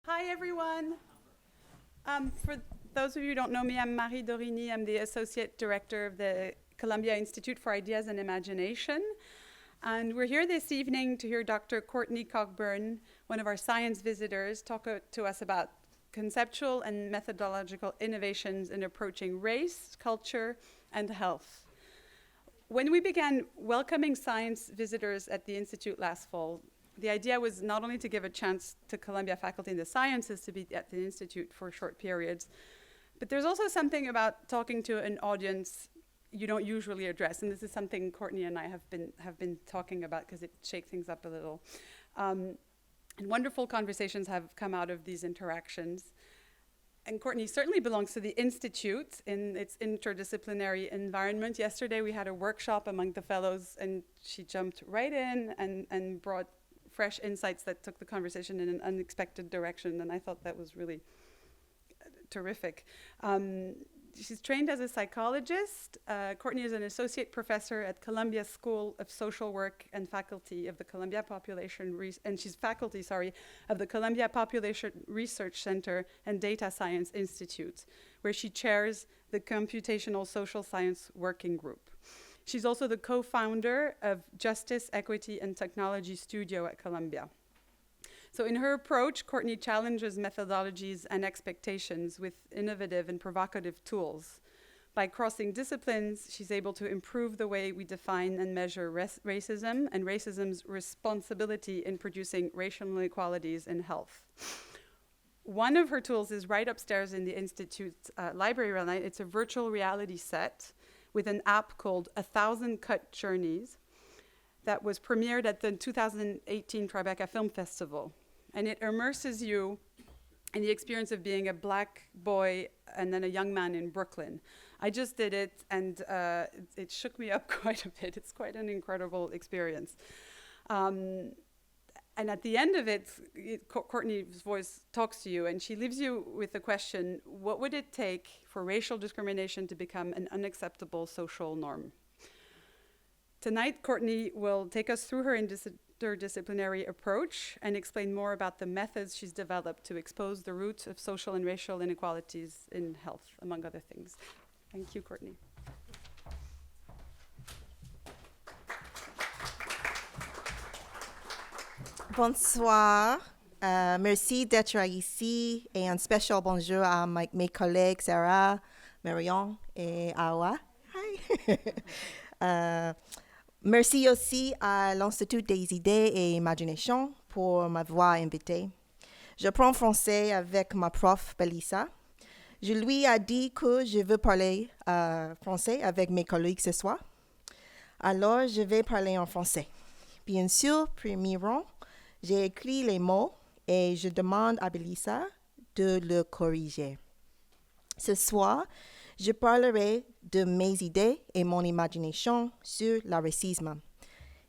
Hi, everyone. For those of you who don't know me, I'm Marie Dorini. I'm the Associate Director of the Columbia Institute for Ideas and Imagination. And we're here this evening to hear Dr. Courtney Cogburn, one of our science visitors, talk to us about conceptual and methodological innovations in approaching race, culture, and health. When we began welcoming science visitors at the Institute last fall, the idea was not only to give a chance to Columbia faculty in the sciences to be at the Institute for short periods, but there's also something about talking to an audience you don't usually address, and this is something Courtney and I have been talking about because it shakes things up a little. And wonderful conversations have come out of these interactions. And Courtney certainly belongs to the Institute in its interdisciplinary environment. Yesterday we had a workshop among the fellows, and she jumped right in and brought fresh insights that took the conversation in an unexpected direction, and I thought that was really terrific. She's trained as a psychologist. Courtney is an associate professor at Columbia School of Social Work and faculty of the Columbia she's faculty, of the Columbia Population Research Center and Data Science Institute, where she chairs the Computational Social Science Working Group. She's also the co-founder of Justice, Equity, and Technology Studio at Columbia. So in her approach, Courtney challenges methodologies and expectations with innovative and provocative tools. By crossing disciplines, she's able to improve the way we define and measure racism and racism's responsibility in producing racial inequalities in health. One of her tools is right upstairs in the Institute's library right now. It's a virtual reality set with an app called 1,000 Cut Journeys that was premiered at the 2018 Tribeca Film Festival. And it immerses you in the experience of being a black boy and then a young man in Brooklyn. I just did it, and it shook me up quite a bit. It's quite an incredible experience. And at the end of it, Courtney's voice talks to you, and she leaves you with the question, what would it take for racial discrimination to become an unacceptable social norm? Tonight, Courtney will take us through her interdisciplinary approach and explain more about the methods she's developed to expose the roots of social and racial inequalities in health, among other things. Thank you, Courtney. Bonsoir. Merci d'être ici et un spécial bonjour à mes collègues Sarah, Marion et Awa. Hi. Merci aussi à l'Institut des idées et imagination pour m'avoir invité. Je prends français avec ma prof Belissa. Je lui ai dit que je veux parler français avec mes collègues ce soir. Alors, je vais parler en français. Bien sûr, premier rang, j'ai écrit les mots et je demande à Belissa de le corriger. Ce soir, je parlerai de mes idées et mon imagination sur le racisme.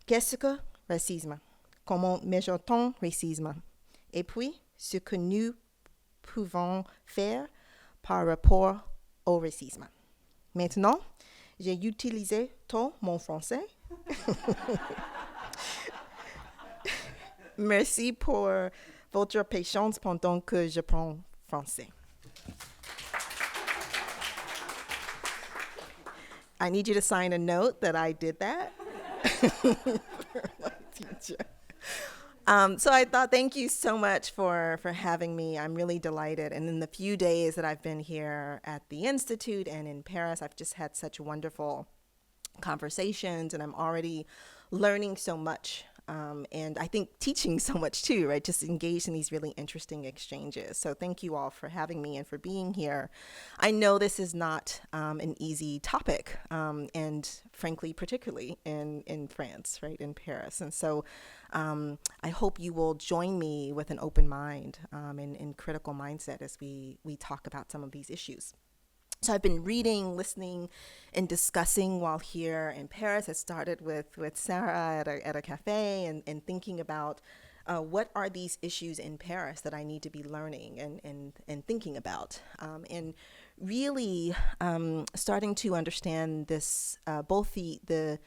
Qu'est-ce que racisme? Comment mesure-t-on racisme? Et puis, ce que nous pouvons faire par rapport au racisme. Maintenant, j'ai utilisé tout mon français. Merci pour votre patience pendant que je prends français. I need you to sign a note that I did that for my teacher. So I thought, thank you so much for having me. I'm really delighted. And in the few days that I've been here at the Institute and in Paris, I've just had such wonderful conversations, and I'm already learning so much. And I think teaching so much too, right? Just engaged in these really interesting exchanges. So thank you all for having me and for being here. I know this is not an easy topic, and frankly, particularly in France, right, in Paris. And so I hope you will join me with an open mind and critical mindset as we talk about some of these issues. So I've been reading, listening, and discussing while here in Paris. I started with Sarah at a cafe and thinking about what are these issues in Paris that I need to be learning and thinking about. And really starting to understand this, both the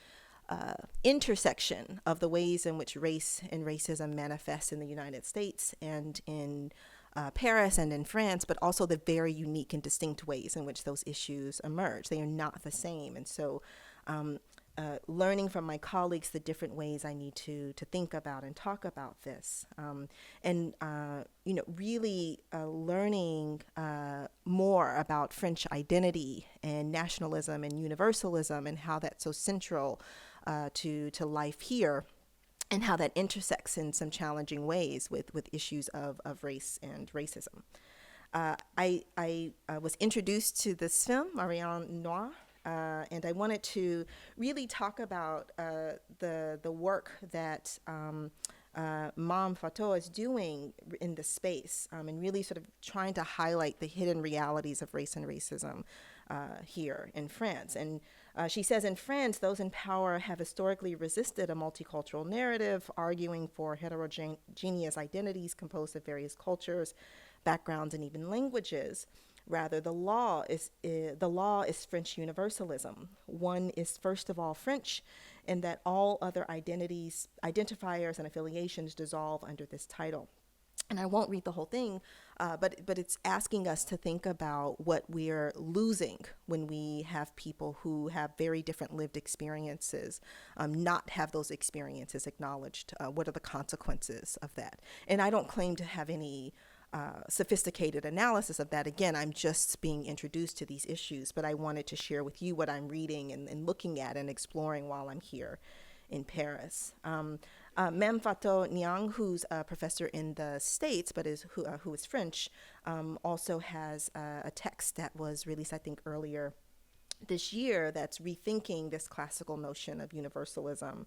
intersection of the ways in which race and racism manifest in the United States and in Paris and in France, but also the very unique and distinct ways in which those issues emerge. They are not the same. And so learning from my colleagues the different ways I need to think about and talk about this, and really learning more about French identity and nationalism and universalism and how that's so central to life here, and how that intersects in some challenging ways with issues of race and racism. I was introduced to this film, Marianne Noir, and I wanted to really talk about the work that Mame Fatou is doing in the space, and really sort of trying to highlight the hidden realities of race and racism here in France. And she says, in France, those in power have historically resisted a multicultural narrative, arguing for heterogeneous identities composed of various cultures, backgrounds, and even languages. Rather, the law is French universalism. One is first of all French, in that all other identities, identifiers, and affiliations dissolve under this title. And I won't read the whole thing, but it's asking us to think about what we're losing when we have people who have very different lived experiences, not have those experiences acknowledged. What are the consequences of that? And I don't claim to have any sophisticated analysis of that. Again, I'm just being introduced to these issues, but I wanted to share with you what I'm reading and looking at and exploring while I'm here in Paris. Mame Fatou Niang, who's a professor in the States, but who is French, also has a text that was released, I think, earlier this year that's rethinking this classical notion of universalism.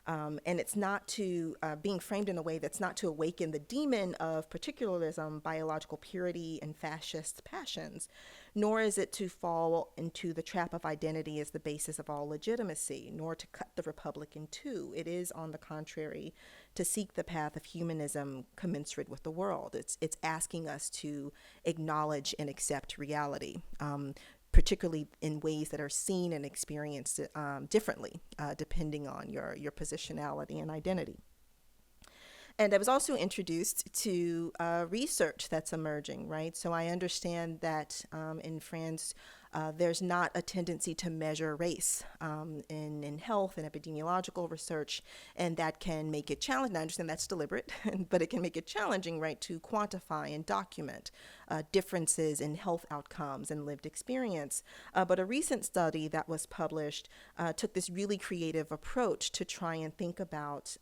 And it's not to, being framed in a way that's not to awaken the demon of particularism, biological purity, and fascist passions, nor is it to fall into the trap of identity as the basis of all legitimacy, nor to cut the republic in two. It is, on the contrary, to seek the path of humanism commensurate with the world. It's asking us to acknowledge and accept reality, particularly in ways that are seen and experienced differently, depending on your positionality and identity. And I was also introduced to research that's emerging, right? So I understand that in France, there's not a tendency to measure race in health and epidemiological research, and that can make it challenging. I understand that's deliberate, but it can make it challenging, right, to quantify and document differences in health outcomes and lived experience. But a recent study that was published took this really creative approach to try and think about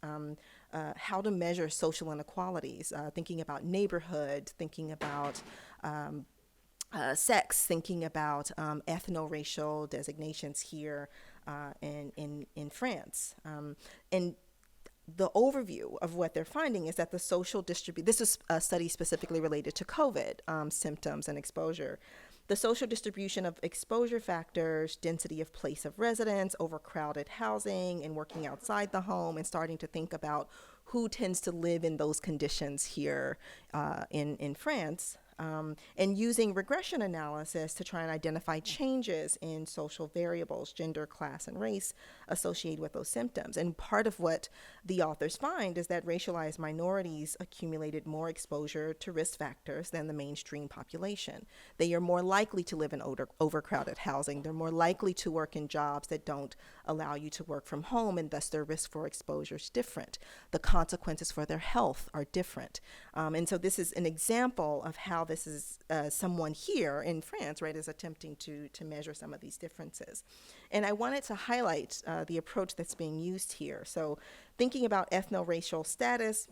how to measure social inequalities, thinking about neighborhood, thinking about sex, thinking about ethno-racial designations here in France. And the overview of what they're finding is that the social this is a study specifically related to COVID symptoms and exposure. The social distribution of exposure factors, density of place of residence, overcrowded housing, and working outside the home, and starting to think about who tends to live in those conditions here in France. And using regression analysis to try and identify changes in social variables, gender, class, and race associated with those symptoms. And part of what the authors find is that racialized minorities accumulated more exposure to risk factors than the mainstream population. They are more likely to live in overcrowded housing. They're more likely to work in jobs that don't allow you to work from home, and thus their risk for exposure is different. The consequences for their health are different. And so this is an example of how this is someone here in France, right, is attempting to measure some of these differences. And I wanted to highlight the approach that's being used here. So thinking about ethno-racial status,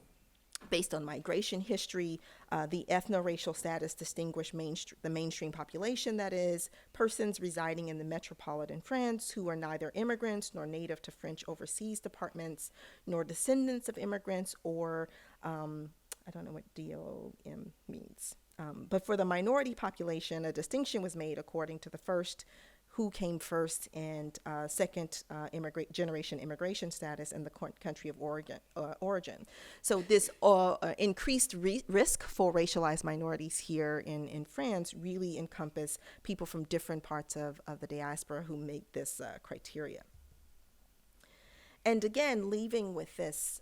based on migration history, the ethno-racial status distinguish the mainstream population, that is, persons residing in the metropolitan France who are neither immigrants nor native to French overseas departments, nor descendants of immigrants, or I don't know what DOM means. But for the minority population, a distinction was made according to the first, who came first, and second generation immigration status in the country of origin. So this increased risk for racialized minorities here in France really encompass people from different parts of the diaspora who make this criteria. And again, leaving with this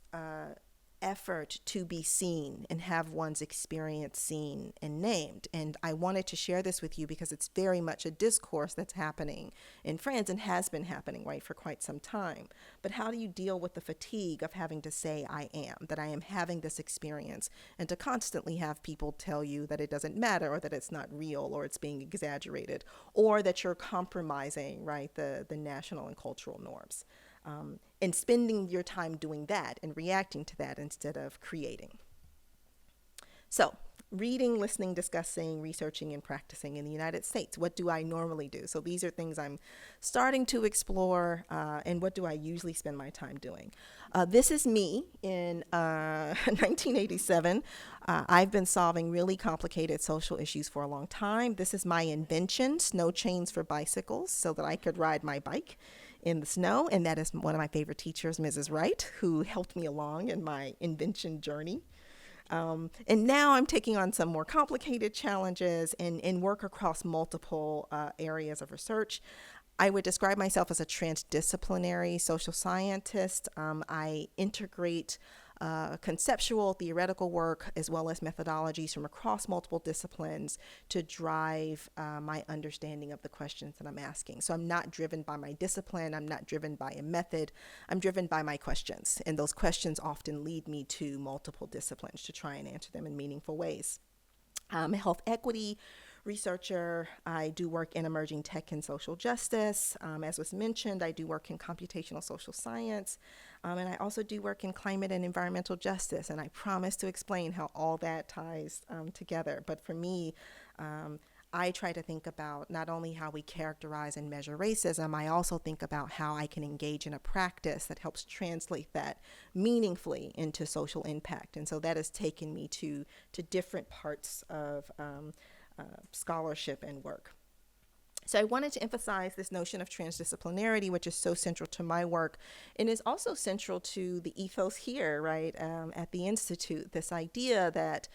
effort to be seen and have one's experience seen and named. And I wanted to share this with you because it's very much a discourse that's happening in France and has been happening, right, for quite some time. But how do you deal with the fatigue of having to say I am, that I am having this experience, and to constantly have people tell you that it doesn't matter, or that it's not real, or it's being exaggerated, or that you're compromising, right, the national and cultural norms. And spending your time doing that and reacting to that instead of creating. So, reading, listening, discussing, researching, and practicing in the United States. What do I normally do? So these are things I'm starting to explore, and what do I usually spend my time doing? This is me in 1987. I've been solving really complicated social issues for a long time. This is my invention, snow chains for bicycles, so that I could ride my bike in the snow. And that is one of my favorite teachers, Mrs. Wright, who helped me along in my invention journey. And now I'm taking on some more complicated challenges and work across multiple areas of research. I would describe myself as a transdisciplinary social scientist. I integrate conceptual, theoretical work, as well as methodologies from across multiple disciplines to drive my understanding of the questions that I'm asking. So I'm not driven by my discipline, I'm not driven by a method, I'm driven by my questions. And those questions often lead me to multiple disciplines to try and answer them in meaningful ways. I'm a health equity researcher. I do work in emerging tech and social justice. As was mentioned, I do work in computational social science. And I also do work in climate and environmental justice. And I promise to explain how all that ties together. But for me, I try to think about not only how we characterize and measure racism, I also think about how I can engage in a practice that helps translate that meaningfully into social impact. And so that has taken me to different parts of scholarship and work. So I wanted to emphasize this notion of transdisciplinarity, which is so central to my work and is also central to the ethos here, right, at the Institute, this idea that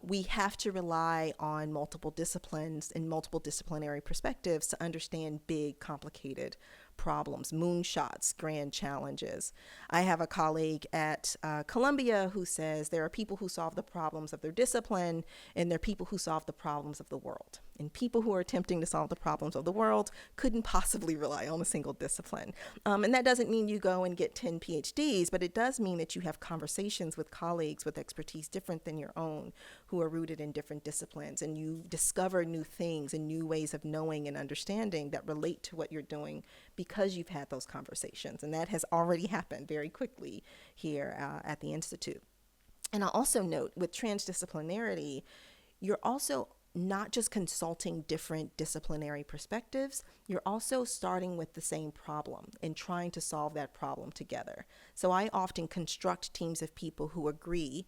we have to rely on multiple disciplines and multiple disciplinary perspectives to understand big, complicated problems, moonshots, grand challenges. I have a colleague at Columbia who says there are people who solve the problems of their discipline and there are people who solve the problems of the world. And people who are attempting to solve the problems of the world couldn't possibly rely on a single discipline. And that doesn't mean you go and get 10 PhDs, but it does mean that you have conversations with colleagues with expertise different than your own, who are rooted in different disciplines, and you discover new things and new ways of knowing and understanding that relate to what you're doing because you've had those conversations. And that has already happened very quickly here at the Institute. And I'll also note with transdisciplinarity, you're also not just consulting different disciplinary perspectives, you're also starting with the same problem and trying to solve that problem together. So I often construct teams of people who agree,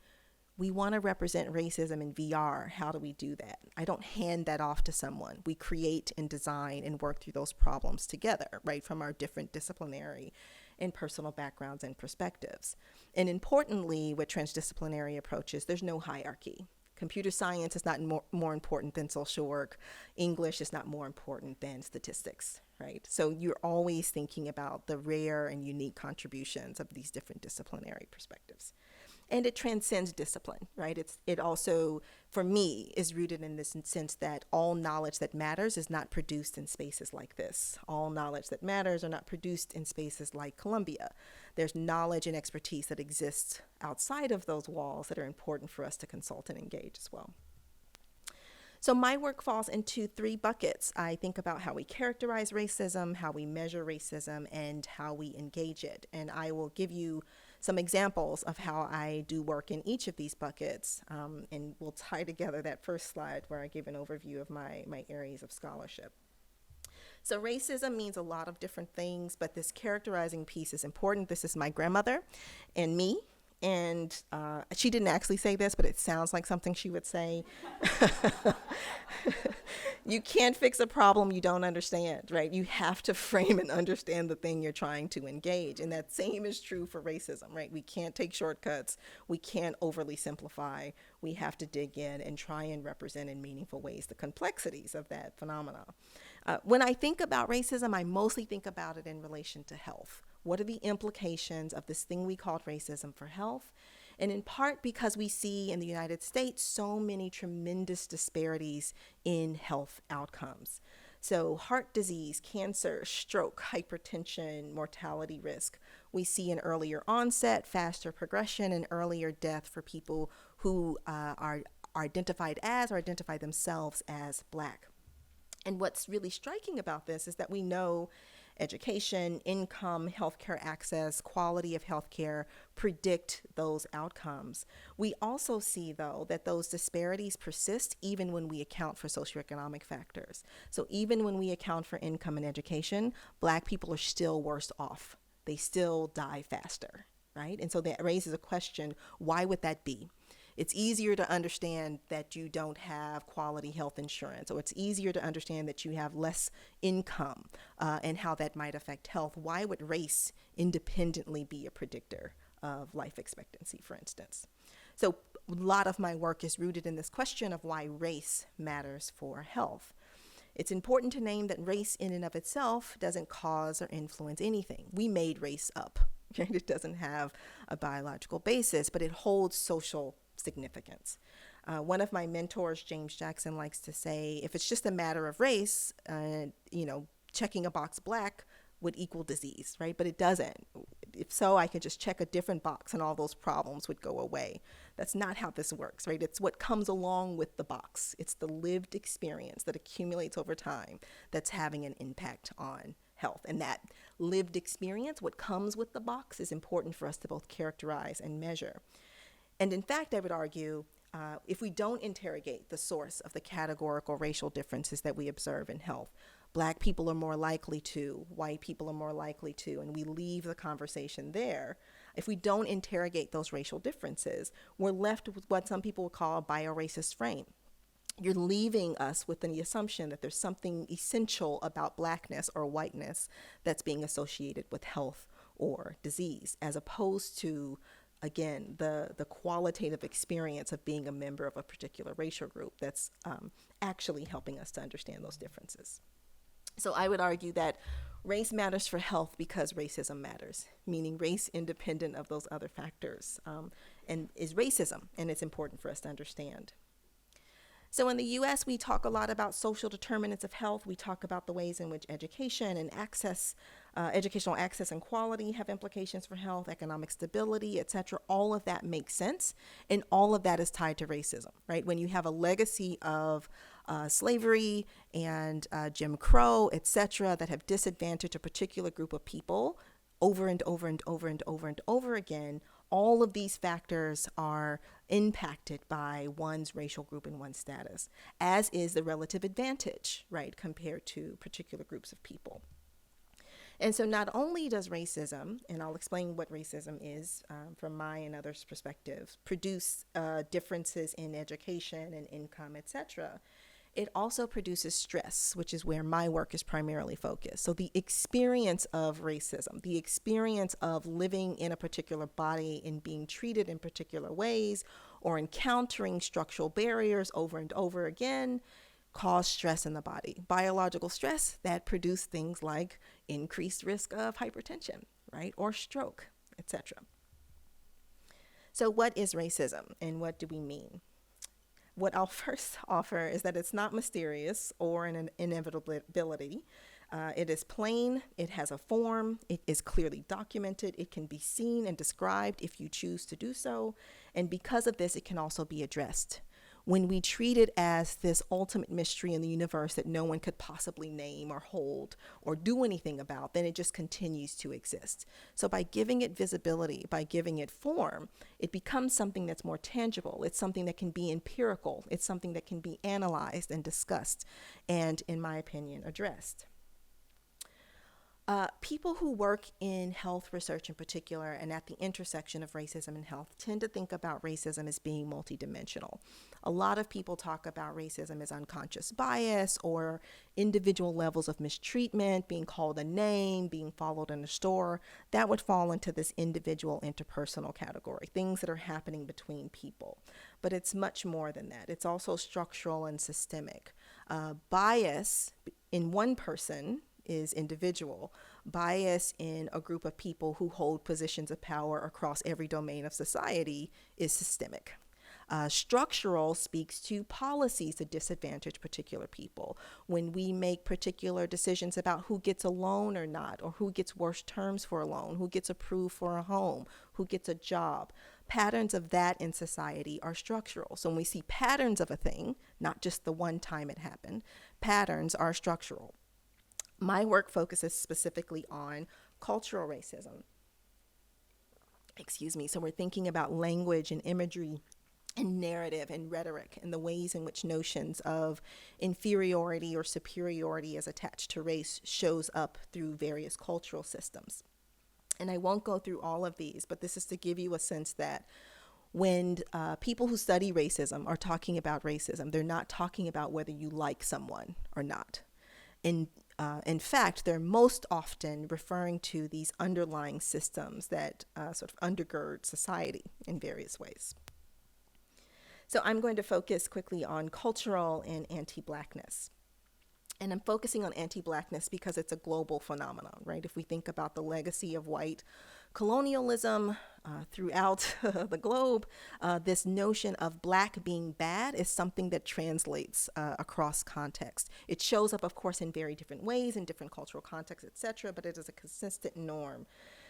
we want to represent racism in VR. How do we do that? I don't hand that off to someone. We create and design and work through those problems together, right, from our different disciplinary and personal backgrounds and perspectives. And importantly, with transdisciplinary approaches, there's no hierarchy. Computer science is not more important than social work. English is not more important than statistics, right? So you're always thinking about the rare and unique contributions of these different disciplinary perspectives. And it transcends discipline, right? It also, for me, is rooted in this sense that all knowledge that matters is not produced in spaces like this. All knowledge that matters are not produced in spaces like Columbia. There's knowledge and expertise that exists outside of those walls that are important for us to consult and engage as well. So my work falls into three buckets. I think about how we characterize racism, how we measure racism, and how we engage it. And I will give you some examples of how I do work in each of these buckets, and we'll tie together that first slide where I give an overview of my areas of scholarship. So racism means a lot of different things, but this characterizing piece is important. This is my grandmother and me. And she didn't actually say this, but it sounds like something she would say. You can't fix a problem you don't understand, right? You have to frame and understand the thing you're trying to engage. And that same is true for racism, right? We can't take shortcuts. We can't overly simplify. We have to dig in and try and represent in meaningful ways the complexities of that phenomena. When I think about racism, I mostly think about it in relation to health. What are the implications of this thing we called racism for health? And in part because we see in the United States so many tremendous disparities in health outcomes. So heart disease, cancer, stroke, hypertension, mortality risk. We see an earlier onset, faster progression, and earlier death for people who are identified as or identify themselves as Black. And what's really striking about this is that we know education, income, healthcare access, quality of healthcare predict those outcomes. We also see, though, that those disparities persist even when we account for socioeconomic factors. So even when we account for income and education, Black people are still worse off. They still die faster, right? And so that raises a question, why would that be? It's easier to understand that you don't have quality health insurance, or it's easier to understand that you have less income and how that might affect health. Why would race independently be a predictor of life expectancy, for instance? So a lot of my work is rooted in this question of why race matters for health. It's important to name that race in and of itself doesn't cause or influence anything. We made race up. Right? It doesn't have a biological basis, but it holds social significance. One of my mentors, James Jackson, likes to say, if it's just a matter of race, checking a box Black would equal disease, right? But it doesn't. If so, I could just check a different box and all those problems would go away. That's not how this works, right? It's what comes along with the box. It's the lived experience that accumulates over time that's having an impact on health. And that lived experience, what comes with the box, is important for us to both characterize and measure. And in fact, I would argue, if we don't interrogate the source of the categorical racial differences that we observe in health, Black people are more likely to, white people are more likely to, and we leave the conversation there. If we don't interrogate those racial differences, we're left with what some people would call a bioracist frame. You're leaving us with the assumption that there's something essential about Blackness or whiteness that's being associated with health or disease, as opposed to, again, the qualitative experience of being a member of a particular racial group that's actually helping us to understand those differences. So I would argue that race matters for health because racism matters, meaning race independent of those other factors, and is racism, and it's important for us to understand. So in the US, we talk a lot about social determinants of health. We talk about the ways in which education and access, educational access and quality have implications for health, economic stability, et cetera. All of that makes sense, and all of that is tied to racism, right? When you have a legacy of slavery and Jim Crow, et cetera, that have disadvantaged a particular group of people over and over and over and over and over again, all of these factors are impacted by one's racial group and one's status, as is the relative advantage, right, compared to particular groups of people. And so not only does racism, and I'll explain what racism is from my and others' perspectives, produce differences in education and income, et cetera, it also produces stress, which is where my work is primarily focused. So the experience of racism, the experience of living in a particular body and being treated in particular ways, or encountering structural barriers over and over again, cause stress in the body. Biological stress that produce things like increased risk of hypertension, right, or stroke, etc. So what is racism and what do we mean? What I'll first offer is that it's not mysterious or an inevitability. It is plain, it has a form, it is clearly documented, it can be seen and described if you choose to do so, and because of this, it can also be addressed. When we treat it as this ultimate mystery in the universe that no one could possibly name or hold or do anything about, then it just continues to exist. So by giving it visibility, by giving it form, it becomes something that's more tangible. It's something that can be empirical. It's something that can be analyzed and discussed and, in my opinion, addressed. People who work in health research in particular and at the intersection of racism and health tend to think about racism as being multidimensional. A lot of people talk about racism as unconscious bias or individual levels of mistreatment, being called a name, being followed in a store. That would fall into this individual interpersonal category, things that are happening between people. But it's much more than that. It's also structural and systemic. Bias in one person is individual, bias in a group of people who hold positions of power across every domain of society is systemic. Structural speaks to policies that disadvantage particular people. When we make particular decisions about who gets a loan or not, or who gets worse terms for a loan, who gets approved for a home, who gets a job, patterns of that in society are structural. So when we see patterns of a thing, not just the one time it happened, patterns are structural. My work focuses specifically on cultural racism. So we're thinking about language and imagery and narrative and rhetoric and the ways in which notions of inferiority or superiority as attached to race shows up through various cultural systems. And I won't go through all of these, but this is to give you a sense that when people who study racism are talking about racism, they're not talking about whether you like someone or not. In fact, they're most often referring to these underlying systems that sort of undergird society in various ways. So I'm going to focus quickly on cultural and anti-Blackness. And I'm focusing on anti-Blackness because it's a global phenomenon, right? If we think about the legacy of white colonialism throughout the globe, this notion of Black being bad is something that translates across context. It shows up, of course, in very different ways, in different cultural contexts, etc., but it is a consistent norm.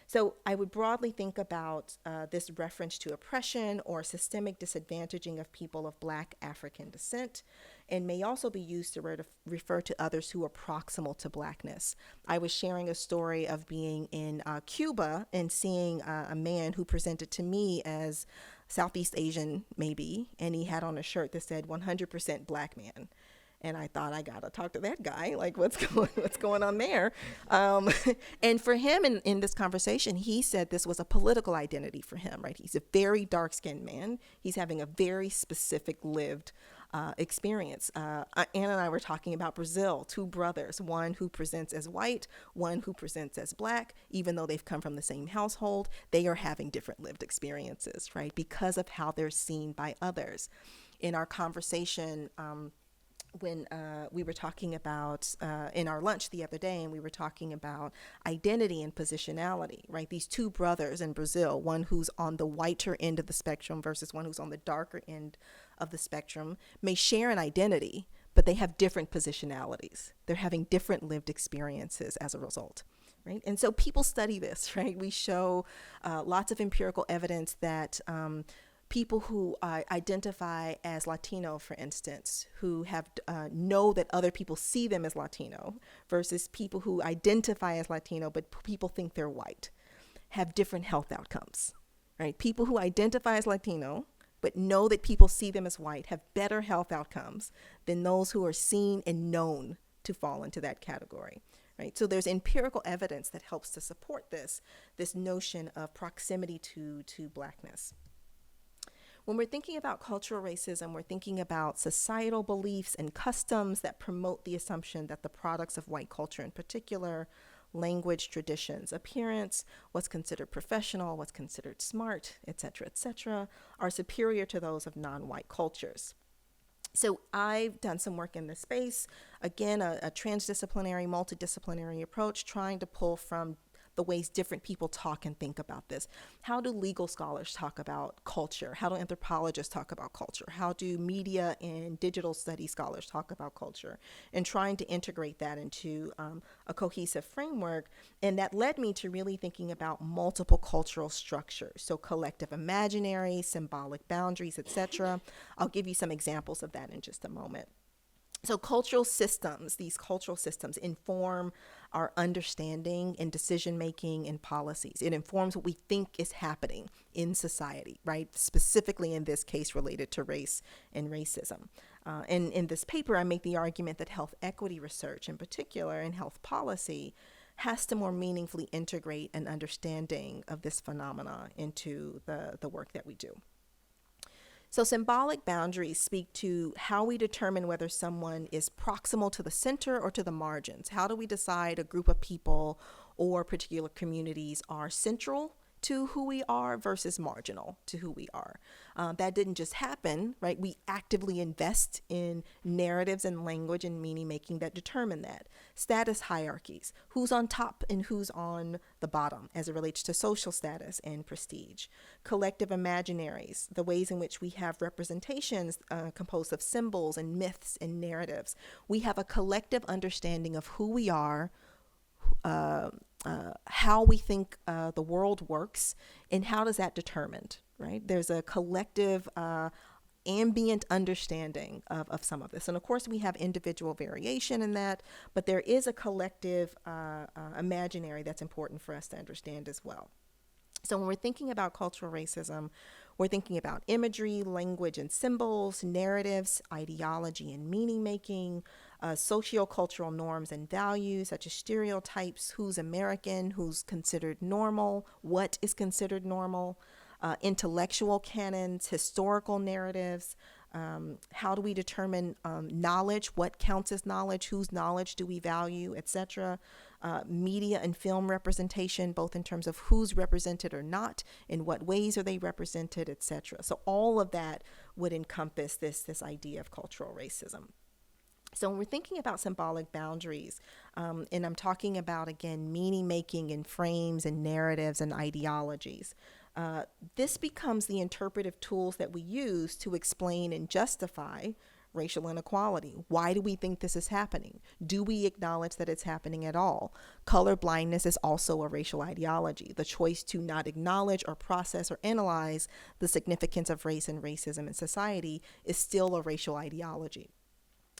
So I would broadly think about this reference to oppression or systemic disadvantaging of people of Black African descent, and may also be used to refer to others who are proximal to Blackness. I was sharing a story of being in Cuba and seeing a man who presented to me as Southeast Asian, maybe, and he had on a shirt that said 100% Black man. And I thought, I gotta talk to that guy. Like, what's going on there? And for him, in this conversation, he said this was a political identity for him, right? He's a very dark-skinned man. He's having a very specific lived experience. Anna and I were talking about Brazil, two brothers, one who presents as white, one who presents as Black. Even though they've come from the same household, they are having different lived experiences, right? Because of how they're seen by others. In our conversation, when we were talking about in our lunch the other day, and we were talking about identity and positionality, right? These two brothers in Brazil, one who's on the whiter end of the spectrum versus one who's on the darker end of the spectrum, may share an identity, but they have different positionalities. They're having different lived experiences as a result. Right? And so people study this, right? We show lots of empirical evidence that people who identify as Latino, for instance, who have know that other people see them as Latino, versus people who identify as Latino but people think they're white, have different health outcomes. Right? People who identify as Latino but know that people see them as white have better health outcomes than those who are seen and known to fall into that category. Right? So there's empirical evidence that helps to support this notion of proximity to Blackness. When we're thinking about cultural racism, we're thinking about societal beliefs and customs that promote the assumption that the products of white culture in particular, language, traditions, appearance, what's considered professional, what's considered smart, et cetera, are superior to those of non-white cultures. So I've done some work in this space, again, a transdisciplinary, multidisciplinary approach, trying to pull from the ways different people talk and think about this. How do legal scholars talk about culture? How do anthropologists talk about culture? How do media and digital studies scholars talk about culture? And trying to integrate that into a cohesive framework. And that led me to really thinking about multiple cultural structures. So collective imaginary, symbolic boundaries, etc. I'll give you some examples of that in just a moment. So cultural systems, these cultural systems inform our understanding and decision-making and policies. It informs what we think is happening in society, right? Specifically in this case related to race and racism. And in this paper, I make the argument that health equity research in particular and health policy has to more meaningfully integrate an understanding of this phenomena into the work that we do. So symbolic boundaries speak to how we determine whether someone is proximal to the center or to the margins. How do we decide a group of people or particular communities are central to who we are versus marginal to who we are. That didn't just happen, right? We actively invest in narratives and language and meaning making that determine that. Status hierarchies, who's on top and who's on the bottom as it relates to social status and prestige. Collective imaginaries, the ways in which we have representations composed of symbols and myths and narratives. We have a collective understanding of who we are, how we think the world works, and how does that determined, right? There's a collective ambient understanding of some of this. And of course, we have individual variation in that, but there is a collective imaginary that's important for us to understand as well. So when we're thinking about cultural racism, we're thinking about imagery, language and symbols, narratives, ideology and meaning making, socio-cultural norms and values such as stereotypes, who's American, who's considered normal, what is considered normal, intellectual canons, historical narratives, how do we determine knowledge, what counts as knowledge, whose knowledge do we value, etc. Media and film representation, both in terms of who's represented or not, in what ways are they represented, etc. So all of that would encompass this idea of cultural racism. So when we're thinking about symbolic boundaries, and I'm talking about, again, meaning making and frames and narratives and ideologies, this becomes the interpretive tools that we use to explain and justify racial inequality. Why do we think this is happening? Do we acknowledge that it's happening at all? Color blindness is also a racial ideology. The choice to not acknowledge or process or analyze the significance of race and racism in society is still a racial ideology.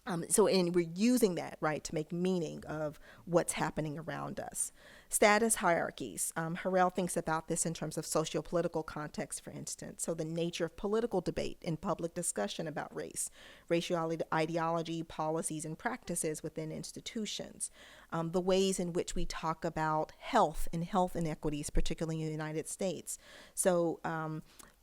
And we're using that, right, to make meaning of what's happening around us. Status hierarchies. Harrell thinks about this in terms of socio-political context, for instance. So the nature of political debate and public discussion about race, racial ideology, policies, and practices within institutions. The ways in which we talk about health and health inequities, particularly in the United States. So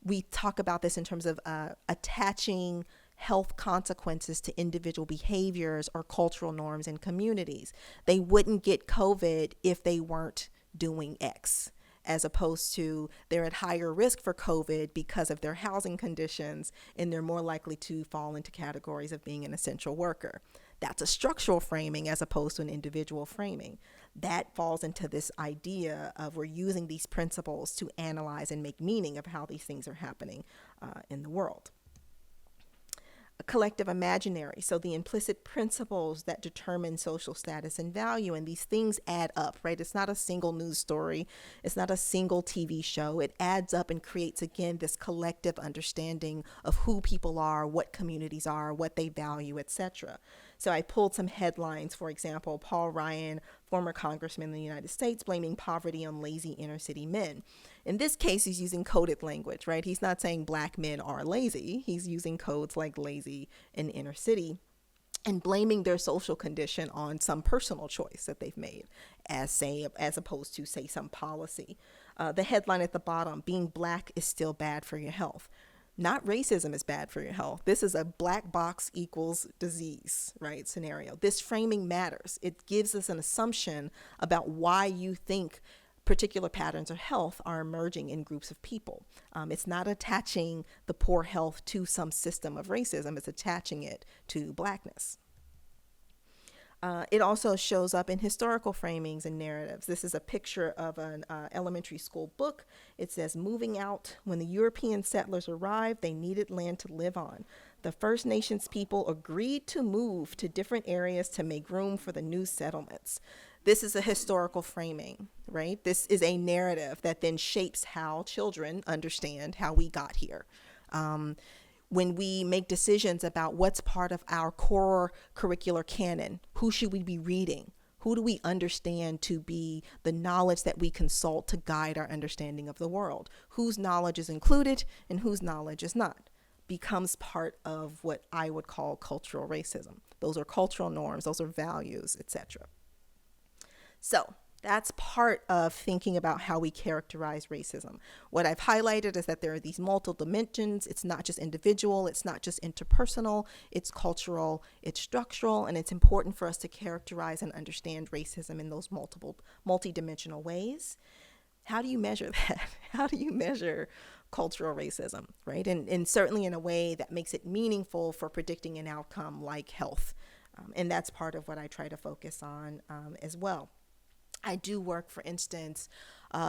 we talk about this in terms of attaching health consequences to individual behaviors or cultural norms in communities. They wouldn't get COVID if they weren't doing X, as opposed to they're at higher risk for COVID because of their housing conditions, and they're more likely to fall into categories of being an essential worker. That's a structural framing as opposed to an individual framing. That falls into this idea of we're using these principles to analyze and make meaning of how these things are happening in the world. A collective imaginary, so the implicit principles that determine social status and value, and these things add up, right? It's not a single news story, it's not a single TV show. It adds up and creates, again, this collective understanding of who people are, what communities are, what they value, etc. So I pulled some headlines. For example, Paul Ryan, former congressman in the United States, blaming poverty on lazy inner city men. In this case, he's using coded language, right? He's not saying black men are lazy. He's using codes like lazy and inner city and blaming their social condition on some personal choice that they've made as opposed to, say, some policy. The headline at the bottom, being black is still bad for your health. Not racism is bad for your health. This is a black box equals disease, right, scenario. This framing matters. It gives us an assumption about why you think particular patterns of health are emerging in groups of people. It's not attaching the poor health to some system of racism. It's attaching it to blackness. It also shows up in historical framings and narratives. This is a picture of an elementary school book. It says, moving out. When the European settlers arrived, they needed land to live on. The First Nations people agreed to move to different areas to make room for the new settlements. This is a historical framing, right? This is a narrative that then shapes how children understand how we got here. When we make decisions about what's part of our core curricular canon, who should we be reading? Who do we understand to be the knowledge that we consult to guide our understanding of the world? Whose knowledge is included and whose knowledge is not? Becomes part of what I would call cultural racism. Those are cultural norms, those are values, etc. So that's part of thinking about how we characterize racism. What I've highlighted is that there are these multiple dimensions. It's not just individual, it's not just interpersonal, it's cultural, it's structural, and it's important for us to characterize and understand racism in those multidimensional ways. how do you measure that? How do you measure cultural racism, right? And certainly in a way that makes it meaningful for predicting an outcome like health. And that's part of what I try to focus on as well. I do work, for instance,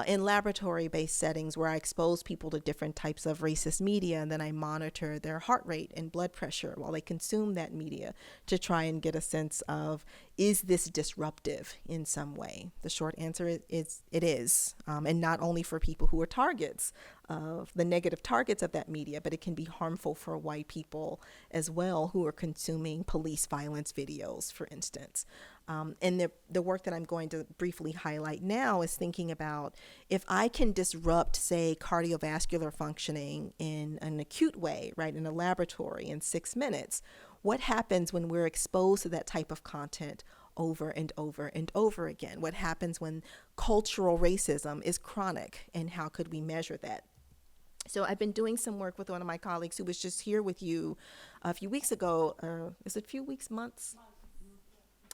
in laboratory-based settings where I expose people to different types of racist media, and then I monitor their heart rate and blood pressure while they consume that media to try and get a sense of, is this disruptive in some way? The short answer is it is, and not only for people who are targets of the negative targets of that media, but it can be harmful for white people as well who are consuming police violence videos, for instance. And the work that I'm going to briefly highlight now is thinking about if I can disrupt, say, cardiovascular functioning in an acute way, right, in a laboratory in 6 minutes, what happens when we're exposed to that type of content over and over and over again? What happens when cultural racism is chronic, and how could we measure that? So I've been doing some work with one of my colleagues who was just here with you a few weeks ago. Is it a few weeks, months?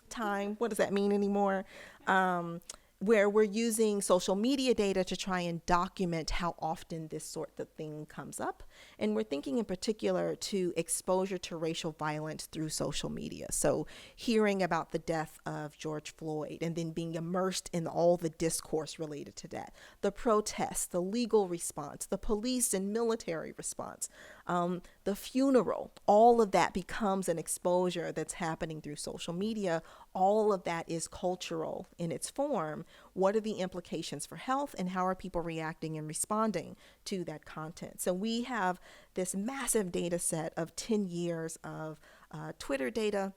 Time, what does that mean anymore? Where we're using social media data to try and document how often this sort of thing comes up. And we're thinking in particular to exposure to racial violence through social media. So hearing about the death of George Floyd and then being immersed in all the discourse related to that, the protests, the legal response, the police and military response, the funeral, all of that becomes an exposure that's happening through social media. All of that is cultural in its form. What are the implications for health, and how are people reacting and responding to that content? So we have this massive data set of 10 years of Twitter data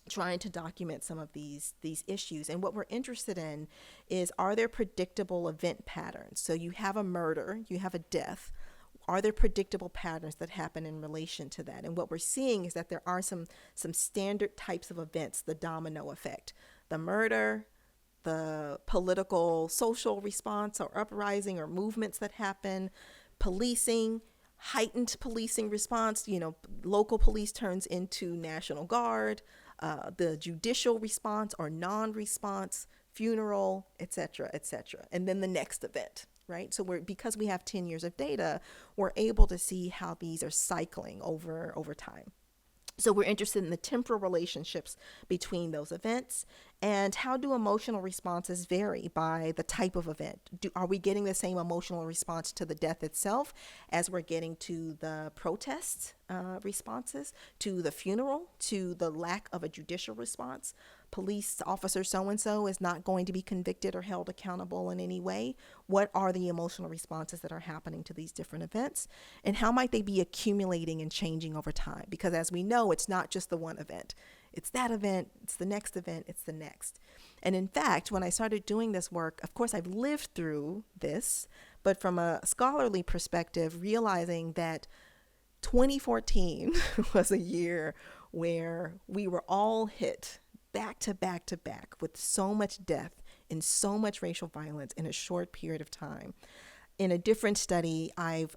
trying to document some of these issues. And what we're interested in is, are there predictable event patterns? So you have a murder, you have a death. Are there predictable patterns that happen in relation to that? And what we're seeing is that there are some standard types of events, the domino effect, the murder, the political social response or uprising or movements that happen, policing, heightened policing response, local police turns into National Guard, the judicial response or non-response, funeral, et cetera, and then the next event. Right? So because we have 10 years of data, we're able to see how these are cycling over time. So we're interested in the temporal relationships between those events, and how do emotional responses vary by the type of event? Are we getting the same emotional response to the death itself as we're getting to the protest responses, to the funeral, to the lack of a judicial response? Police officer so-and-so is not going to be convicted or held accountable in any way. What are the emotional responses that are happening to these different events? And how might they be accumulating and changing over time? Because as we know, it's not just the one event. It's that event, it's the next event, it's the next. And in fact, when I started doing this work, of course, I've lived through this, but from a scholarly perspective, realizing that 2014 was a year where we were all hit back to back to back with so much death and so much racial violence in a short period of time. In a different study, I've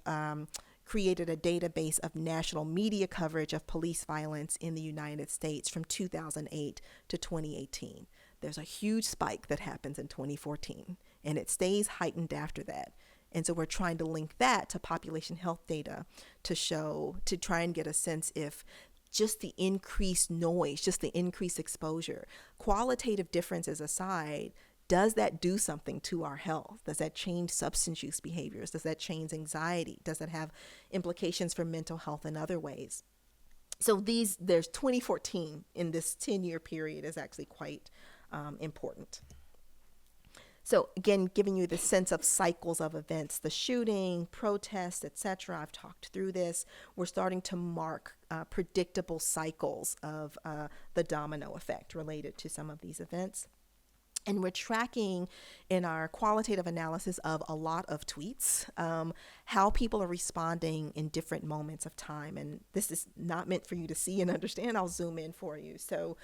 created a database of national media coverage of police violence in the United States from 2008 to 2018. There's a huge spike that happens in 2014, and it stays heightened after that. And so we're trying to link that to population health data to try and get a sense if just the increased noise, just the increased exposure, qualitative differences aside, does that do something to our health? Does that change substance use behaviors? Does that change anxiety? Does that have implications for mental health in other ways? So there's 2014 in this 10-year period is actually quite important. So again, giving you the sense of cycles of events, the shooting, protests, etc. I've talked through this. We're starting to mark predictable cycles of the domino effect related to some of these events. And we're tracking in our qualitative analysis of a lot of tweets, how people are responding in different moments of time. And this is not meant for you to see and understand. I'll zoom in for you. So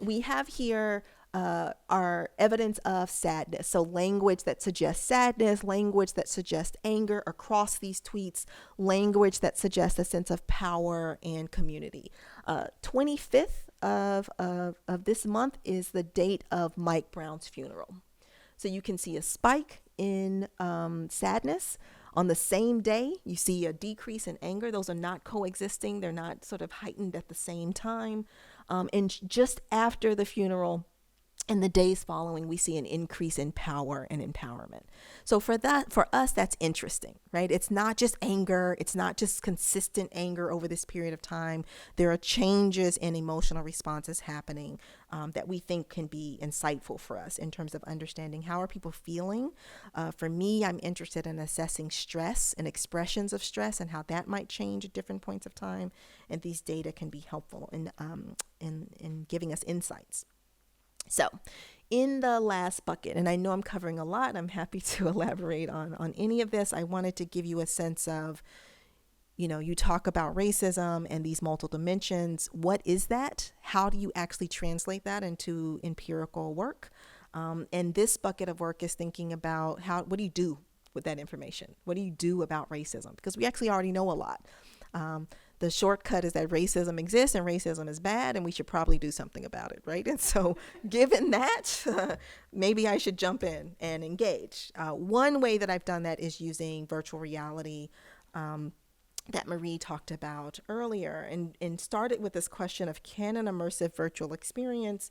we have here our evidence of sadness. So language that suggests sadness, language that suggests anger across these tweets, language that suggests a sense of power and community. 25th of this month is the date of Mike Brown's funeral. So you can see a spike in sadness. On the same day, you see a decrease in anger. Those are not coexisting. They're not sort of heightened at the same time. And just after the funeral, in the days following, we see an increase in power and empowerment. So for us, that's interesting, right? It's not just anger. It's not just consistent anger over this period of time. There are changes in emotional responses happening that we think can be insightful for us in terms of understanding how are people feeling. For me, I'm interested in assessing stress and expressions of stress and how that might change at different points of time. And these data can be helpful in giving us insights. So in the last bucket, and I know I'm covering a lot, I'm happy to elaborate on any of this. I wanted to give you a sense of, you talk about racism and these multiple dimensions. What is that? How do you actually translate that into empirical work? And this bucket of work is thinking about what do you do with that information? What do you do about racism? Because we actually already know a lot. The shortcut is that racism exists and racism is bad and we should probably do something about it, right? And so given that, maybe I should jump in and engage. One way that I've done that is using virtual reality that Marie talked about earlier, and started with this question of, can an immersive virtual experience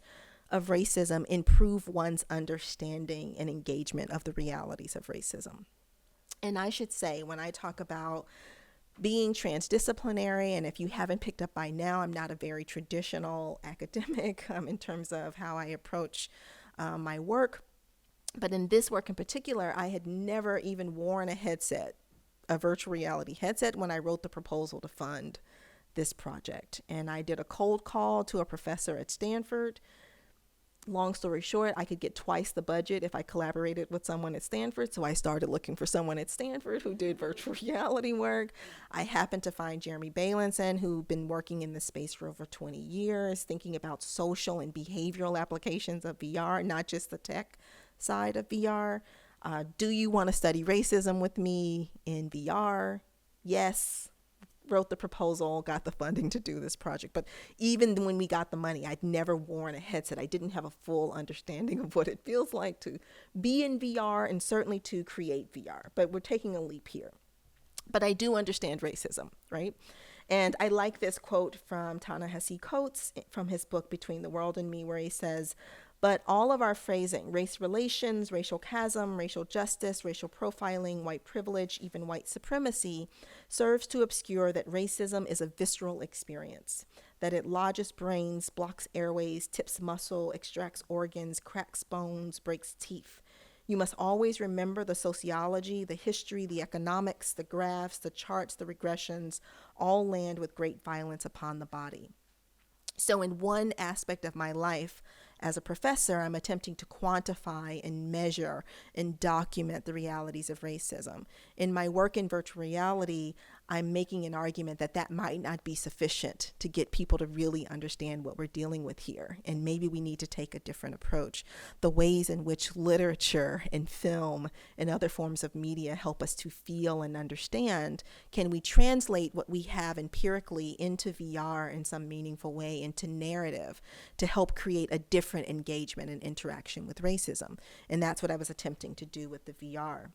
of racism improve one's understanding and engagement of the realities of racism? And I should say, when I talk about being transdisciplinary, and if you haven't picked up by now, I'm not a very traditional academic in terms of how I approach my work. But in this work in particular, I had never even worn a virtual reality headset, when I wrote the proposal to fund this project. And I did a cold call to a professor at Stanford. Long story short, I could get twice the budget if I collaborated with someone at Stanford. So I started looking for someone at Stanford who did virtual reality work. I happened to find Jeremy Bailenson, who'd been working in this space for over 20 years, thinking about social and behavioral applications of VR, not just the tech side of VR. Do you want to study racism with me in VR? Yes. Wrote the proposal, got the funding to do this project. But even when we got the money, I'd never worn a headset. I didn't have a full understanding of what it feels like to be in VR and certainly to create VR. But we're taking a leap here. But I do understand racism, right? And I like this quote from Ta-Nehisi Coates from his book, Between the World and Me, where he says, but all of our phrasing, race relations, racial chasm, racial justice, racial profiling, white privilege, even white supremacy, serves to obscure that racism is a visceral experience, that it lodges brains, blocks airways, tips muscle, extracts organs, cracks bones, breaks teeth. You must always remember the sociology, the history, the economics, the graphs, the charts, the regressions, all land with great violence upon the body. So in one aspect of my life, as a professor, I'm attempting to quantify and measure and document the realities of racism. In my work in virtual reality, I'm making an argument that that might not be sufficient to get people to really understand what we're dealing with here. And maybe we need to take a different approach. The ways in which literature and film and other forms of media help us to feel and understand, can we translate what we have empirically into VR in some meaningful way, into narrative, to help create a different engagement and interaction with racism? And that's what I was attempting to do with the VR.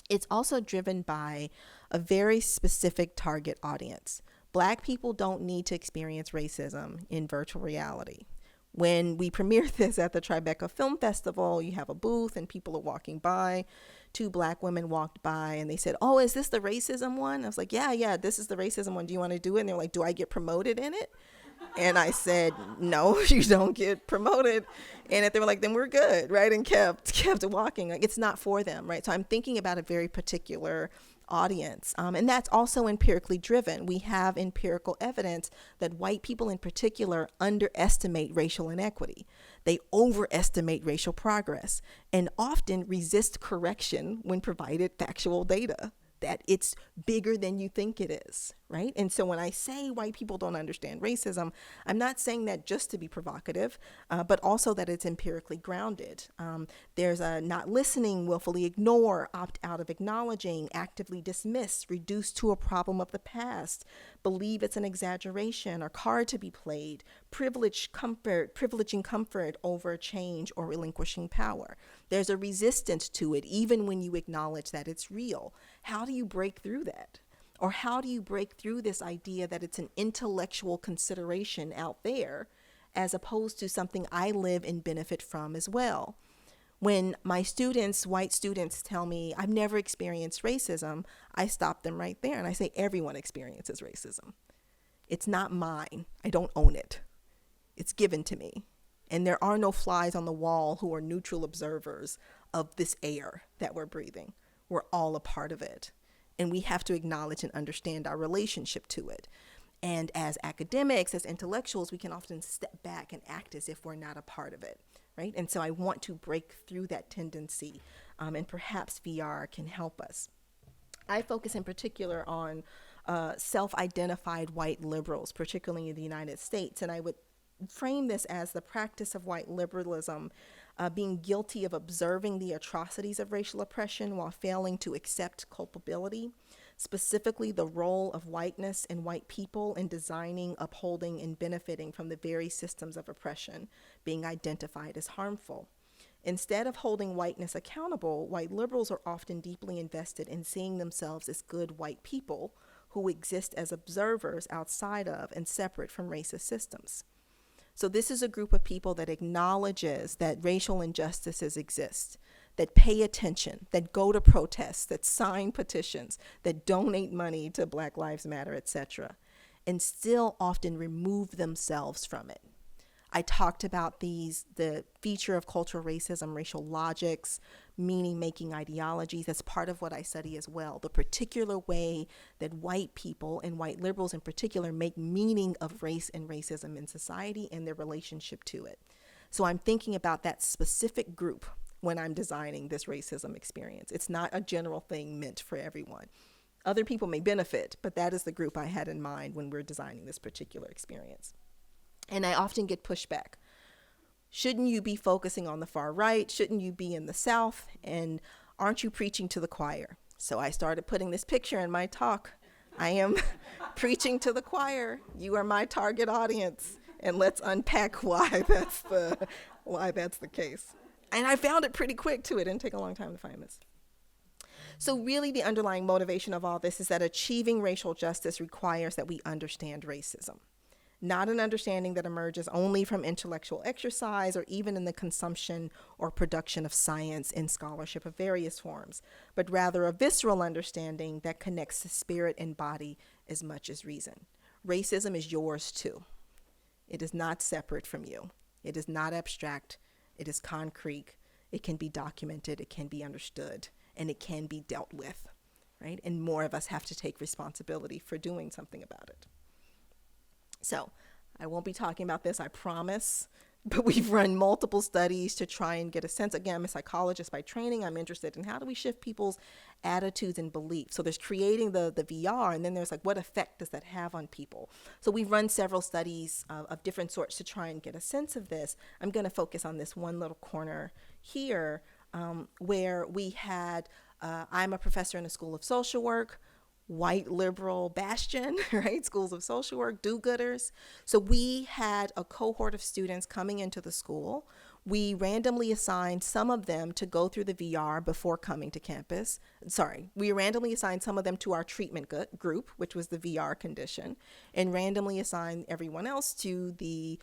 It's also driven by a very specific target audience. Black people don't need to experience racism in virtual reality. When we premiered this at the Tribeca Film Festival, you have a booth and people are walking by. 2 Black women walked by and they said, "Oh, is this the racism one?" I was like, yeah, this is the racism one. Do you want to do it? And they're like, "Do I get promoted in it?" And I said, "No, you don't get promoted." And they were like, "Then we're good," right? And kept walking. Like, it's not for them, right? So I'm thinking about a very particular audience. And that's also empirically driven. We have empirical evidence that white people in particular underestimate racial inequity. They overestimate racial progress and often resist correction when provided factual data that it's bigger than you think it is, right? And so when I say white people don't understand racism, I'm not saying that just to be provocative, but also that it's empirically grounded. There's a not listening, willfully ignore, opt out of acknowledging, actively dismiss, reduce to a problem of the past, believe it's an exaggeration or card to be played, privileging comfort over change or relinquishing power. There's a resistance to it, even when you acknowledge that it's real. How do you break through that? Or how do you break through this idea that it's an intellectual consideration out there as opposed to something I live and benefit from as well? When my students, white students, tell me I've never experienced racism, I stop them right there and I say everyone experiences racism. It's not mine. I don't own it. It's given to me. And there are no flies on the wall who are neutral observers of this air that we're breathing. We're all a part of it. And we have to acknowledge and understand our relationship to it. And as academics, as intellectuals, we can often step back and act as if we're not a part of it, right? And so I want to break through that tendency, and perhaps VR can help us. I focus in particular on self-identified white liberals, particularly in the United States, and I would frame this as the practice of white liberalism being guilty of observing the atrocities of racial oppression while failing to accept culpability, specifically the role of whiteness and white people in designing, upholding, and benefiting from the very systems of oppression being identified as harmful. Instead of holding whiteness accountable, white liberals are often deeply invested in seeing themselves as good white people who exist as observers outside of and separate from racist systems. So this is a group of people that acknowledges that racial injustices exist, that pay attention, that go to protests, that sign petitions, that donate money to Black Lives Matter, etc., and still often remove themselves from it. I talked about the feature of cultural racism, racial logics, meaning-making ideologies. That's part of what I study as well. The particular way that white people, and white liberals in particular, make meaning of race and racism in society and their relationship to it. So I'm thinking about that specific group when I'm designing this racism experience. It's not a general thing meant for everyone. Other people may benefit, but that is the group I had in mind when we're designing this particular experience. And I often get pushback. Shouldn't you be focusing on the far right? Shouldn't you be in the South? And aren't you preaching to the choir? So I started putting this picture in my talk. I am preaching to the choir. You are my target audience. And let's unpack why that's the case. And I found it pretty quick too. It didn't take a long time to find this. So really the underlying motivation of all this is that achieving racial justice requires that we understand racism. Not an understanding that emerges only from intellectual exercise or even in the consumption or production of science and scholarship of various forms, but rather a visceral understanding that connects the spirit and body as much as reason. Racism is yours too. It is not separate from you. It is not abstract. It is concrete. It can be documented. It can be understood, and it can be dealt with, right? And more of us have to take responsibility for doing something about it. So I won't be talking about this, I promise, but we've run multiple studies to try and get a sense. Again, I'm a psychologist by training. I'm interested in how do we shift people's attitudes and beliefs. So there's creating the VR, and then there's like, what effect does that have on people? So we've run several studies of different sorts to try and get a sense of this. I'm going to focus on this one little corner here where we had, I'm a professor in the School of Social Work, white liberal bastion, right? Schools of social work, do-gooders. So we had a cohort of students coming into the school. We randomly assigned some of them to go through the VR before coming to campus. We randomly assigned some of them to our treatment group, which was the VR condition, and randomly assigned everyone else to the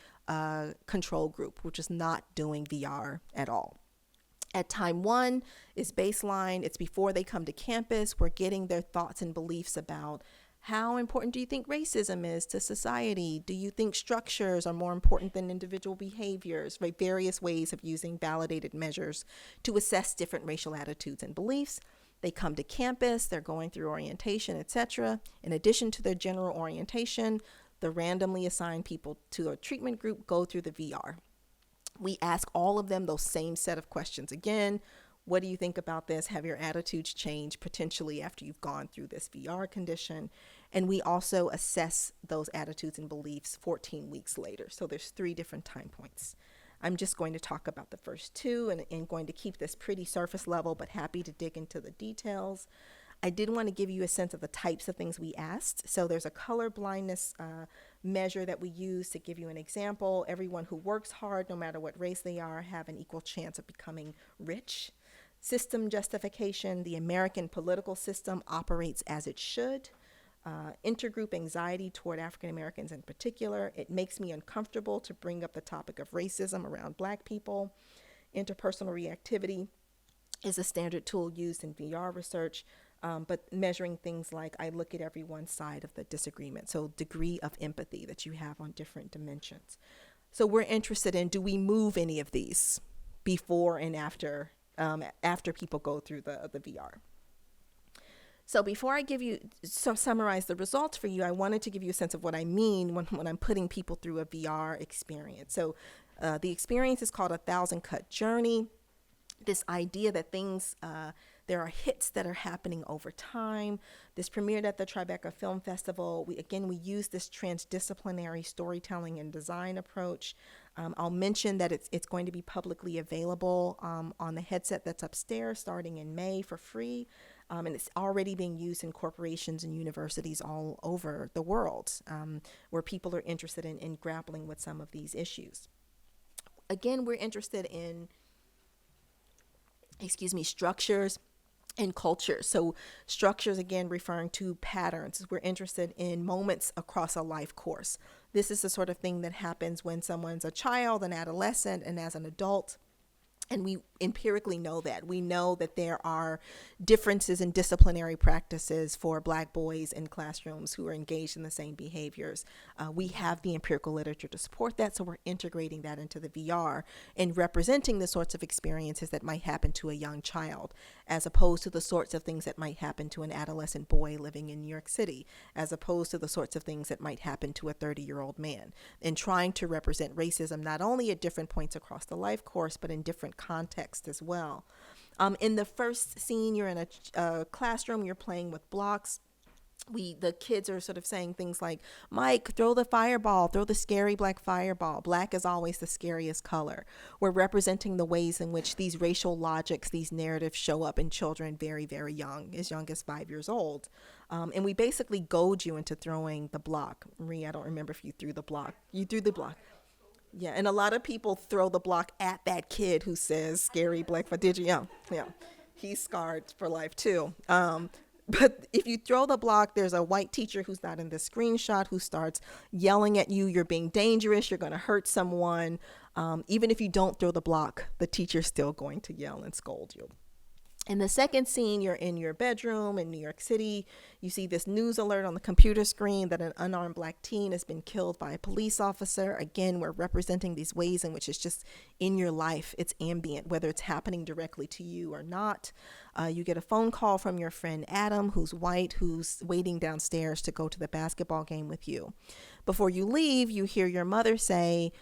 control group, which is not doing VR at all. At time one is baseline. It's before they come to campus. We're getting their thoughts and beliefs about how important do you think racism is to society? Do you think structures are more important than individual behaviors? Right? Various ways of using validated measures to assess different racial attitudes and beliefs. They come to campus. They're going through orientation, etc. In addition to their general orientation, the randomly assigned people to a treatment group go through the VR. We ask all of them those same set of questions again. What do you think about this? Have your attitudes changed potentially after you've gone through this VR condition? And we also assess those attitudes and beliefs 14 weeks later. So there's 3 different time points. I'm just going to talk about the first 2 and going to keep this pretty surface level, but happy to dig into the details. I did want to give you a sense of the types of things we asked. So there's a color blindness measure that we use to give you an example. Everyone who works hard, no matter what race they are, have an equal chance of becoming rich. System justification: the American political system operates as it should. Intergroup anxiety toward African Americans in particular: it makes me uncomfortable to bring up the topic of racism around Black people. Interpersonal reactivity is a standard tool used in VR research, but measuring things like I look at everyone's side of the disagreement, so degree of empathy that you have on different dimensions. So we're interested in, do we move any of these before and after people go through the VR? So before I summarize the results for you, I wanted to give you a sense of what I mean when I'm putting people through a VR experience. So the experience is called a 1,000-cut journey. This idea that there are hits that are happening over time. This premiered at the Tribeca Film Festival. We use this transdisciplinary storytelling and design approach. I'll mention that it's going to be publicly available on the headset that's upstairs starting in May for free. And it's already being used in corporations and universities all over the world, where people are interested in grappling with some of these issues. Again, we're interested in structures and cultures. So structures, again, referring to patterns. We're interested in moments across a life course. This is the sort of thing that happens when someone's a child, an adolescent, and as an adult. And we empirically know that. We know that there are differences in disciplinary practices for Black boys in classrooms who are engaged in the same behaviors. We have the empirical literature to support that, so we're integrating that into the VR and representing the sorts of experiences that might happen to a young child, as opposed to the sorts of things that might happen to an adolescent boy living in New York City, as opposed to the sorts of things that might happen to a 30-year-old man, and trying to represent racism not only at different points across the life course, but in different context as well. In the first scene, you're in a classroom, you're playing with blocks. The kids are sort of saying things like, Mike, throw the fireball, throw the scary black fireball. Black is always the scariest color. We're representing the ways in which these racial logics, these narratives show up in children very, very young as 5 years old. And we basically goad you into throwing the block. Marie, I don't remember if you threw the block. You threw the block. Yeah, and a lot of people throw the block at that kid who says scary black, but did you? Yeah. He's scarred for life too. But if you throw the block, there's a white teacher who's not in the screenshot who starts yelling at you. You're being dangerous. You're going to hurt someone. Even if you don't throw the block, the teacher's still going to yell and scold you. In the second scene, you're in your bedroom in New York City. You see this news alert on the computer screen that an unarmed Black teen has been killed by a police officer. Again, we're representing these ways in which it's just in your life. It's ambient, whether it's happening directly to you or not. You get a phone call from your friend Adam, who's white, who's waiting downstairs to go to the basketball game with you. Before you leave, you hear your mother say,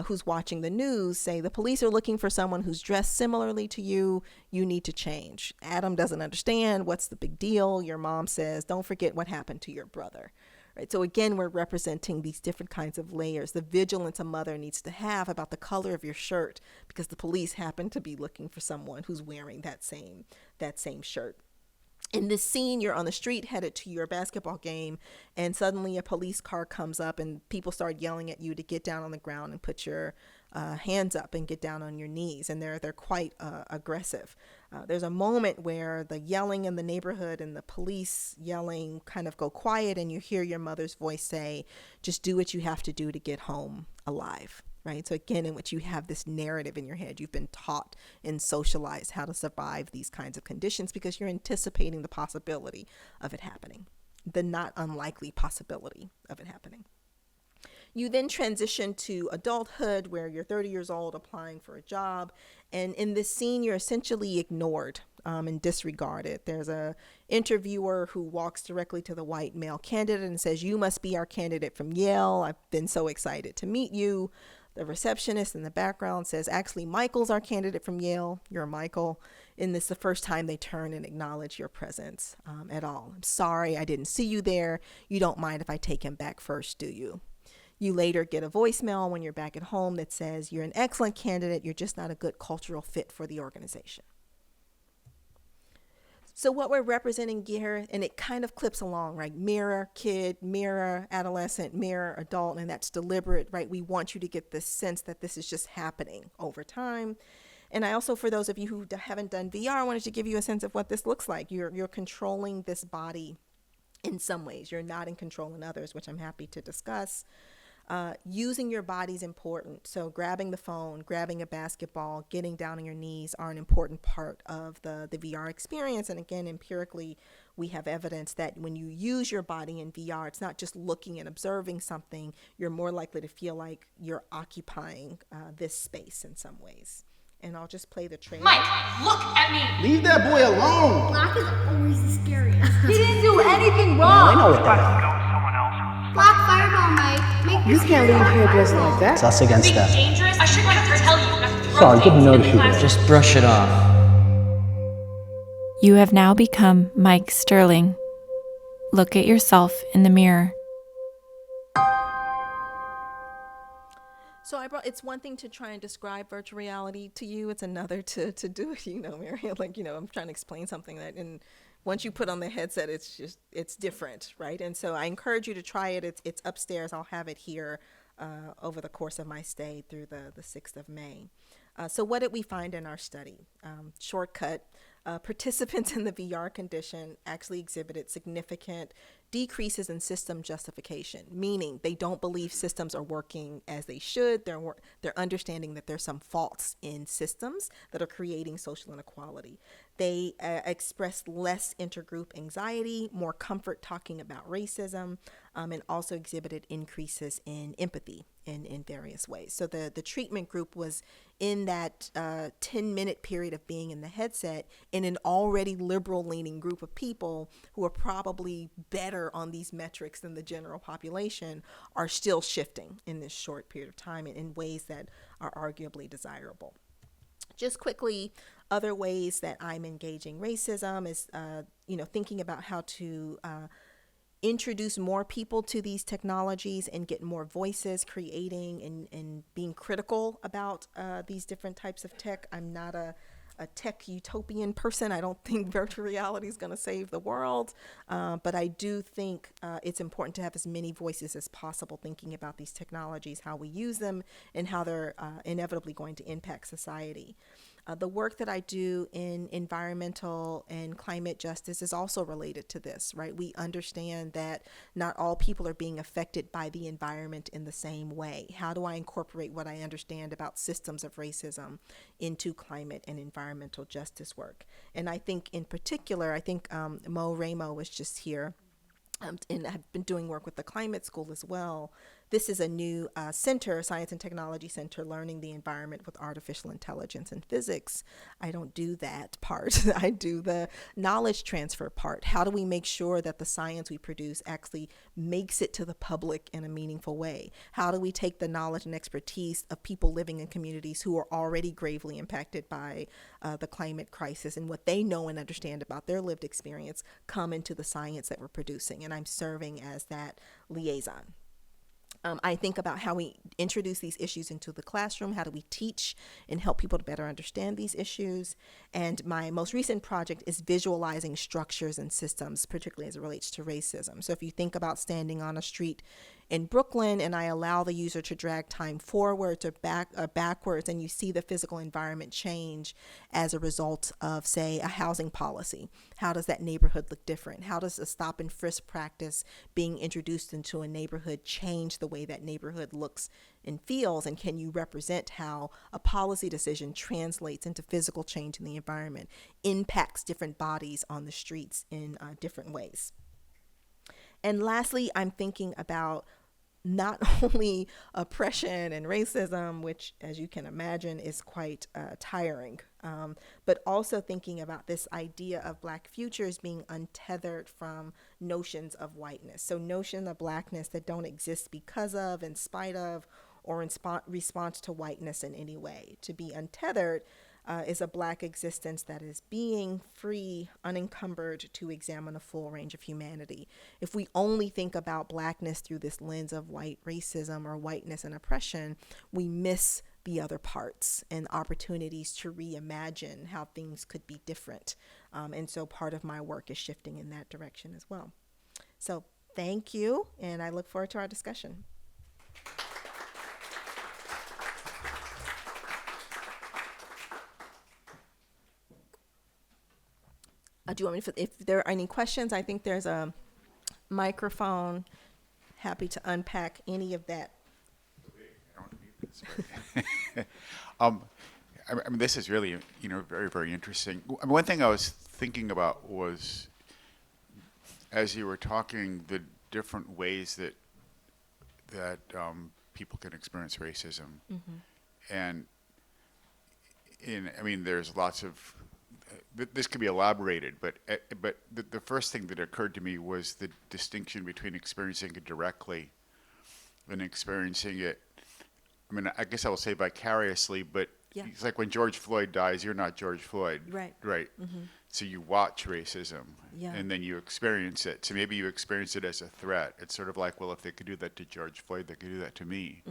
who's watching the news, say, the police are looking for someone who's dressed similarly to you. You need to change. Adam doesn't understand. What's the big deal? Your mom says, don't forget what happened to your brother. Right? So again, we're representing these different kinds of layers, the vigilance a mother needs to have about the color of your shirt because the police happen to be looking for someone who's wearing that same shirt. In this scene, you're on the street headed to your basketball game, and suddenly a police car comes up and people start yelling at you to get down on the ground and put your hands up and get down on your knees. And they're quite aggressive. There's a moment where the yelling in the neighborhood and the police yelling kind of go quiet, and you hear your mother's voice say, just do what you have to do to get home alive. Right? So again, in which you have this narrative in your head, you've been taught and socialized how to survive these kinds of conditions because you're anticipating the possibility of it happening, the not unlikely possibility of it happening. You then transition to adulthood where you're 30 years old applying for a job. And in this scene, you're essentially ignored and disregarded. There's a interviewer who walks directly to the white male candidate and says, you must be our candidate from Yale. I've been so excited to meet you. The receptionist in the background says, actually, Michael's our candidate from Yale. You're Michael. and it's the first time they turn and acknowledge your presence at all. I'm sorry, I didn't see you there. You don't mind if I take him back first, do you? You later get a voicemail when you're back at home that says, you're an excellent candidate, you're just not a good cultural fit for the organization. So what we're representing here, and it kind of clips along, right? Mirror kid, mirror adolescent, mirror adult, and that's deliberate, right? We want you to get this sense that this is just happening over time. And I also, for those of you who haven't done VR, I wanted to give you a sense of what this looks like. You're controlling this body in some ways. You're not in control in others, which I'm happy to discuss. Using your body is important. So grabbing the phone, grabbing a basketball, getting down on your knees are an important part of the VR experience. And again, empirically, we have evidence that when you use your body in VR, it's not just looking and observing something. You're more likely to feel like you're occupying this space in some ways. And I'll just play the trailer. Mike, look at me! Leave that boy alone! Black is always the scariest. He didn't do anything wrong. I know what that Black fireball, Mike. Make You can't leave here dressed like that. is. Us against Big them. dangerous? I shouldn't have to tell you not to throw Sorry, things didn't in notice the you there. classroom. Just brush it off. You have now become Mike Sterling. Look at yourself in the mirror. So it's one thing to try and describe virtual reality to you. It's another to do it, Marianne. I'm trying to explain something that, and once you put on the headset, it's different, right? And so I encourage you to try it. It's upstairs. I'll have it here over the course of my stay through the 6th of May. So what did we find in our study? Shortcut. Participants in the VR condition actually exhibited significant decreases in system justification, meaning they don't believe systems are working as they should. They're understanding that there's some faults in systems that are creating social inequality. They expressed less intergroup anxiety, more comfort talking about racism, and also exhibited increases in empathy in various ways. So the treatment group was in that 10-minute period of being in the headset in an already liberal-leaning group of people who are probably better on these metrics than the general population, are still shifting in this short period of time in ways that are arguably desirable. Just quickly, other ways that I'm engaging racism is, thinking about how to introduce more people to these technologies and get more voices, creating and being critical about these different types of tech. I'm not a tech utopian person. I don't think virtual reality is going to save the world, but I do think it's important to have as many voices as possible thinking about these technologies, how we use them, and how they're inevitably going to impact society. The work that I do in environmental and climate justice is also related to this, right? We understand that not all people are being affected by the environment in the same way. How do I incorporate what I understand about systems of racism into climate and environmental justice work? And I think in particular, Mo Ramo was just here, and I've been doing work with the climate school as well. This is a new center, Science and Technology Center, learning the environment with artificial intelligence and physics. I don't do that part. I do the knowledge transfer part. How do we make sure that the science we produce actually makes it to the public in a meaningful way? How do we take the knowledge and expertise of people living in communities who are already gravely impacted by the climate crisis and what they know and understand about their lived experience come into the science that we're producing? And I'm serving as that liaison. I think about how we introduce these issues into the classroom. How do we teach and help people to better understand these issues? And my most recent project is visualizing structures and systems, particularly as it relates to racism. So if you think about standing on a street in Brooklyn and I allow the user to drag time forwards or backwards, and you see the physical environment change as a result of, say, a housing policy. How does that neighborhood look different? How does a stop and frisk practice being introduced into a neighborhood change the way that neighborhood looks and feels? And can you represent how a policy decision translates into physical change in the environment, impacts different bodies on the streets in different ways? And lastly, I'm thinking about not only oppression and racism, which, as you can imagine, is quite tiring, but also thinking about this idea of Black futures being untethered from notions of whiteness. So notions of Blackness that don't exist because of, in spite of, or in response to whiteness in any way. To be untethered is a Black existence that is being free, unencumbered to examine a full range of humanity. If we only think about Blackness through this lens of white racism or whiteness and oppression, we miss the other parts and opportunities to reimagine how things could be different. And so part of my work is shifting in that direction as well. So thank you, and I look forward to our discussion. Do you want me to, if there are any questions, I think there's a microphone. Happy to unpack any of that. I don't need this, but I mean, this is really, very, very interesting. One thing I was thinking about was, as you were talking, the different ways that people can experience racism, and there's lots of. This could be elaborated, but the first thing that occurred to me was the distinction between experiencing it directly and experiencing it. I guess I will say vicariously, but it's like when George Floyd dies, you're not George Floyd, Right? Mm-hmm. So you watch racism, and then you experience it. So maybe you experience it as a threat. It's sort of like, well, if they could do that to George Floyd, they could do that to me,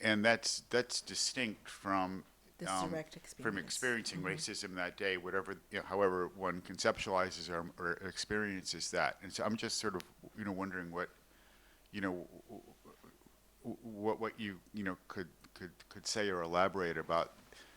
and that's distinct from. Direct experience. From experiencing racism that day, whatever, however one conceptualizes or experiences that. And so I'm just sort of, wondering what you could say or elaborate about,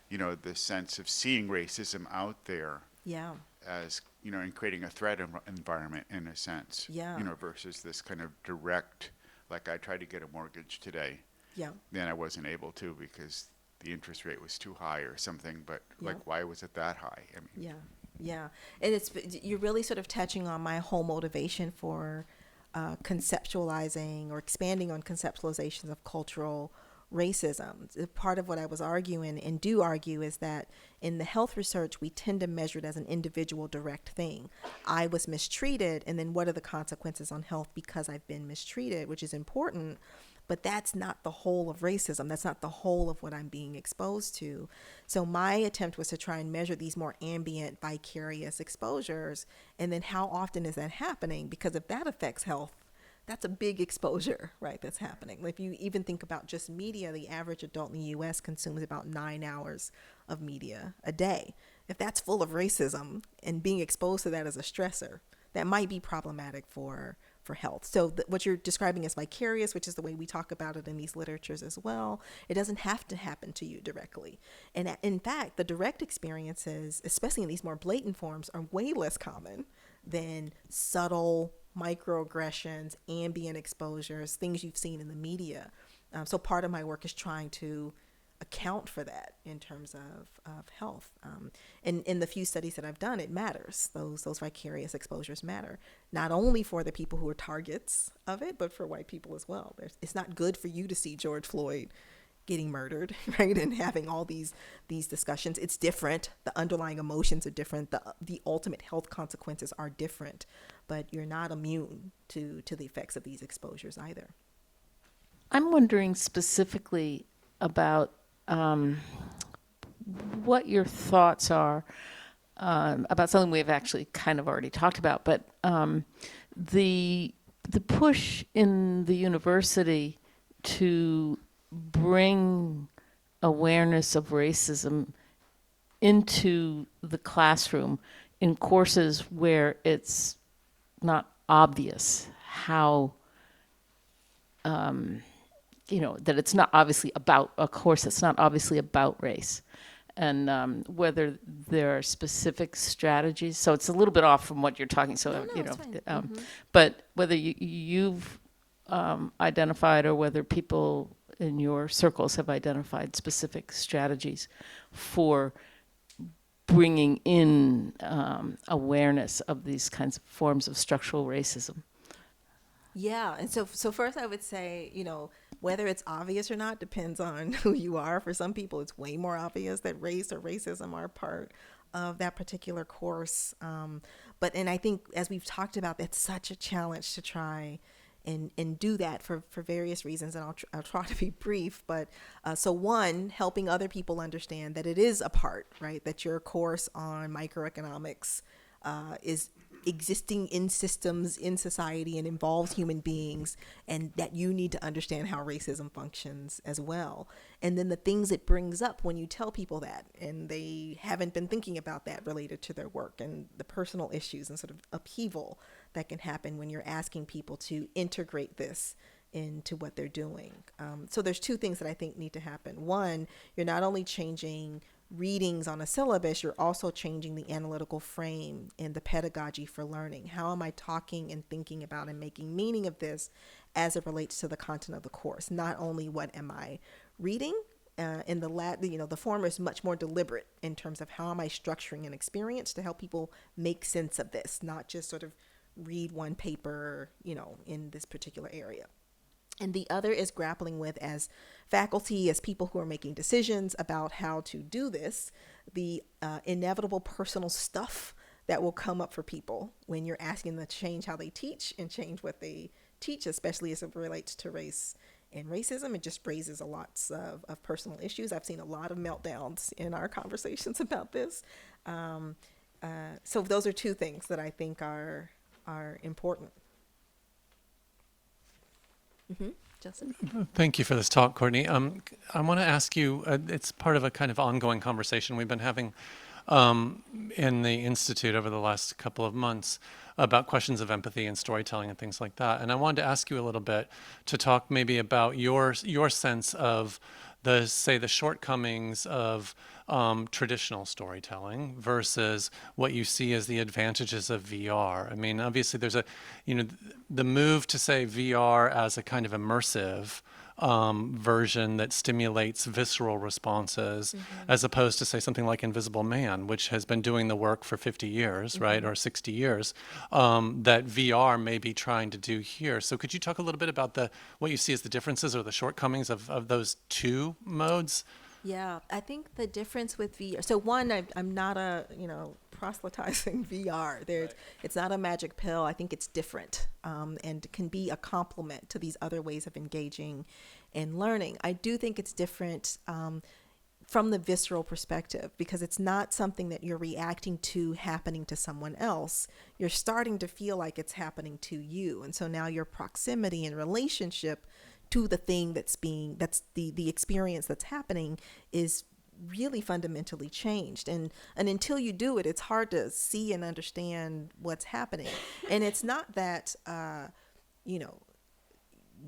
the sense of seeing racism out there. Yeah. As, and creating a threat environment in a sense. Yeah. Versus this kind of direct, like I tried to get a mortgage today. Yeah. Then I wasn't able to because the interest rate was too high or something, but why was it that high? Yeah. And you're really sort of touching on my whole motivation for conceptualizing or expanding on conceptualizations of cultural racism. Part of what I was arguing and do argue is that in the health research, we tend to measure it as an individual direct thing. I was mistreated, and then what are the consequences on health because I've been mistreated, which is important. But that's not the whole of racism. That's not the whole of what I'm being exposed to. So my attempt was to try and measure these more ambient, vicarious exposures. And then how often is that happening? Because if that affects health, that's a big exposure, right, that's happening. If you even think about just media, the average adult in the U.S. consumes about 9 hours of media a day. If that's full of racism and being exposed to that as a stressor, that might be problematic for health. So what you're describing as vicarious, which is the way we talk about it in these literatures as well, it doesn't have to happen to you directly. And in fact, the direct experiences, especially in these more blatant forms, are way less common than subtle microaggressions, ambient exposures, things you've seen in the media. So part of my work is trying to account for that in terms of health. And in the few studies that I've done, it matters. Those vicarious exposures matter, not only for the people who are targets of it, but for white people as well. It's not good for you to see George Floyd getting murdered, right? And having all these discussions. It's different. The underlying emotions are different. The ultimate health consequences are different, but you're not immune to the effects of these exposures either. I'm wondering specifically about what your thoughts are about something we've actually kind of already talked about, but the push in the university to bring awareness of racism into the classroom in courses where it's not obvious how that it's not obviously about a course that's not obviously about race, and whether there are specific strategies. So it's a little bit off from what you're talking. So but whether you've identified, or whether people in your circles have identified specific strategies for bringing in awareness of these kinds of forms of structural racism. Yeah, and so first I would say, whether it's obvious or not depends on who you are. For some people, it's way more obvious that race or racism are part of that particular course. And I think, as we've talked about, that's such a challenge to try and do that for various reasons. And I'll try to be brief. But so one, helping other people understand that it is a part, right? That your course on microeconomics is existing in systems in society and involves human beings, and that you need to understand how racism functions as well. And then the things it brings up when you tell people that, and they haven't been thinking about that related to their work, and the personal issues and sort of upheaval that can happen when you're asking people to integrate this into what they're doing. So there's two things that I think need to happen. One, you're not only changing readings on a syllabus, you're also changing the analytical frame and the pedagogy for learning. How am I talking and thinking about and making meaning of this as it relates to the content of the course? Not only what am I reading, in the former is much more deliberate in terms of how am I structuring an experience to help people make sense of this, not just sort of read one paper, in this particular area. And the other is grappling with, as faculty, as people who are making decisions about how to do this, the inevitable personal stuff that will come up for people when you're asking them to change how they teach and change what they teach, especially as it relates to race and racism. It just raises a lot of personal issues. I've seen a lot of meltdowns in our conversations about this. So those are two things that I think are important. Mm-hmm. Justin? Thank you for this talk, Courtney. I want to ask you, it's part of a kind of ongoing conversation we've been having in the Institute over the last couple of months about questions of empathy and storytelling and things like that. And I wanted to ask you a little bit to talk maybe about your sense of the shortcomings of traditional storytelling versus what you see as the advantages of VR. I mean, obviously there's the move to say VR as a kind of immersive version that stimulates visceral responses, as opposed to, say, something like Invisible Man, which has been doing the work for 50 years, right, or 60 years, that VR may be trying to do here. So could you talk a little bit about what you see as the differences or the shortcomings of those two modes? Yeah, I think the difference with VR. So one, I'm not proselytizing VR. It's not a magic pill. I think it's different, and can be a complement to these other ways of engaging and learning. I do think it's different from the visceral perspective, because it's not something that you're reacting to happening to someone else. You're starting to feel like it's happening to you, and so now your proximity and relationship to the thing that's the experience that's happening is really fundamentally changed. And until you do it, it's hard to see and understand what's happening. And it's not that,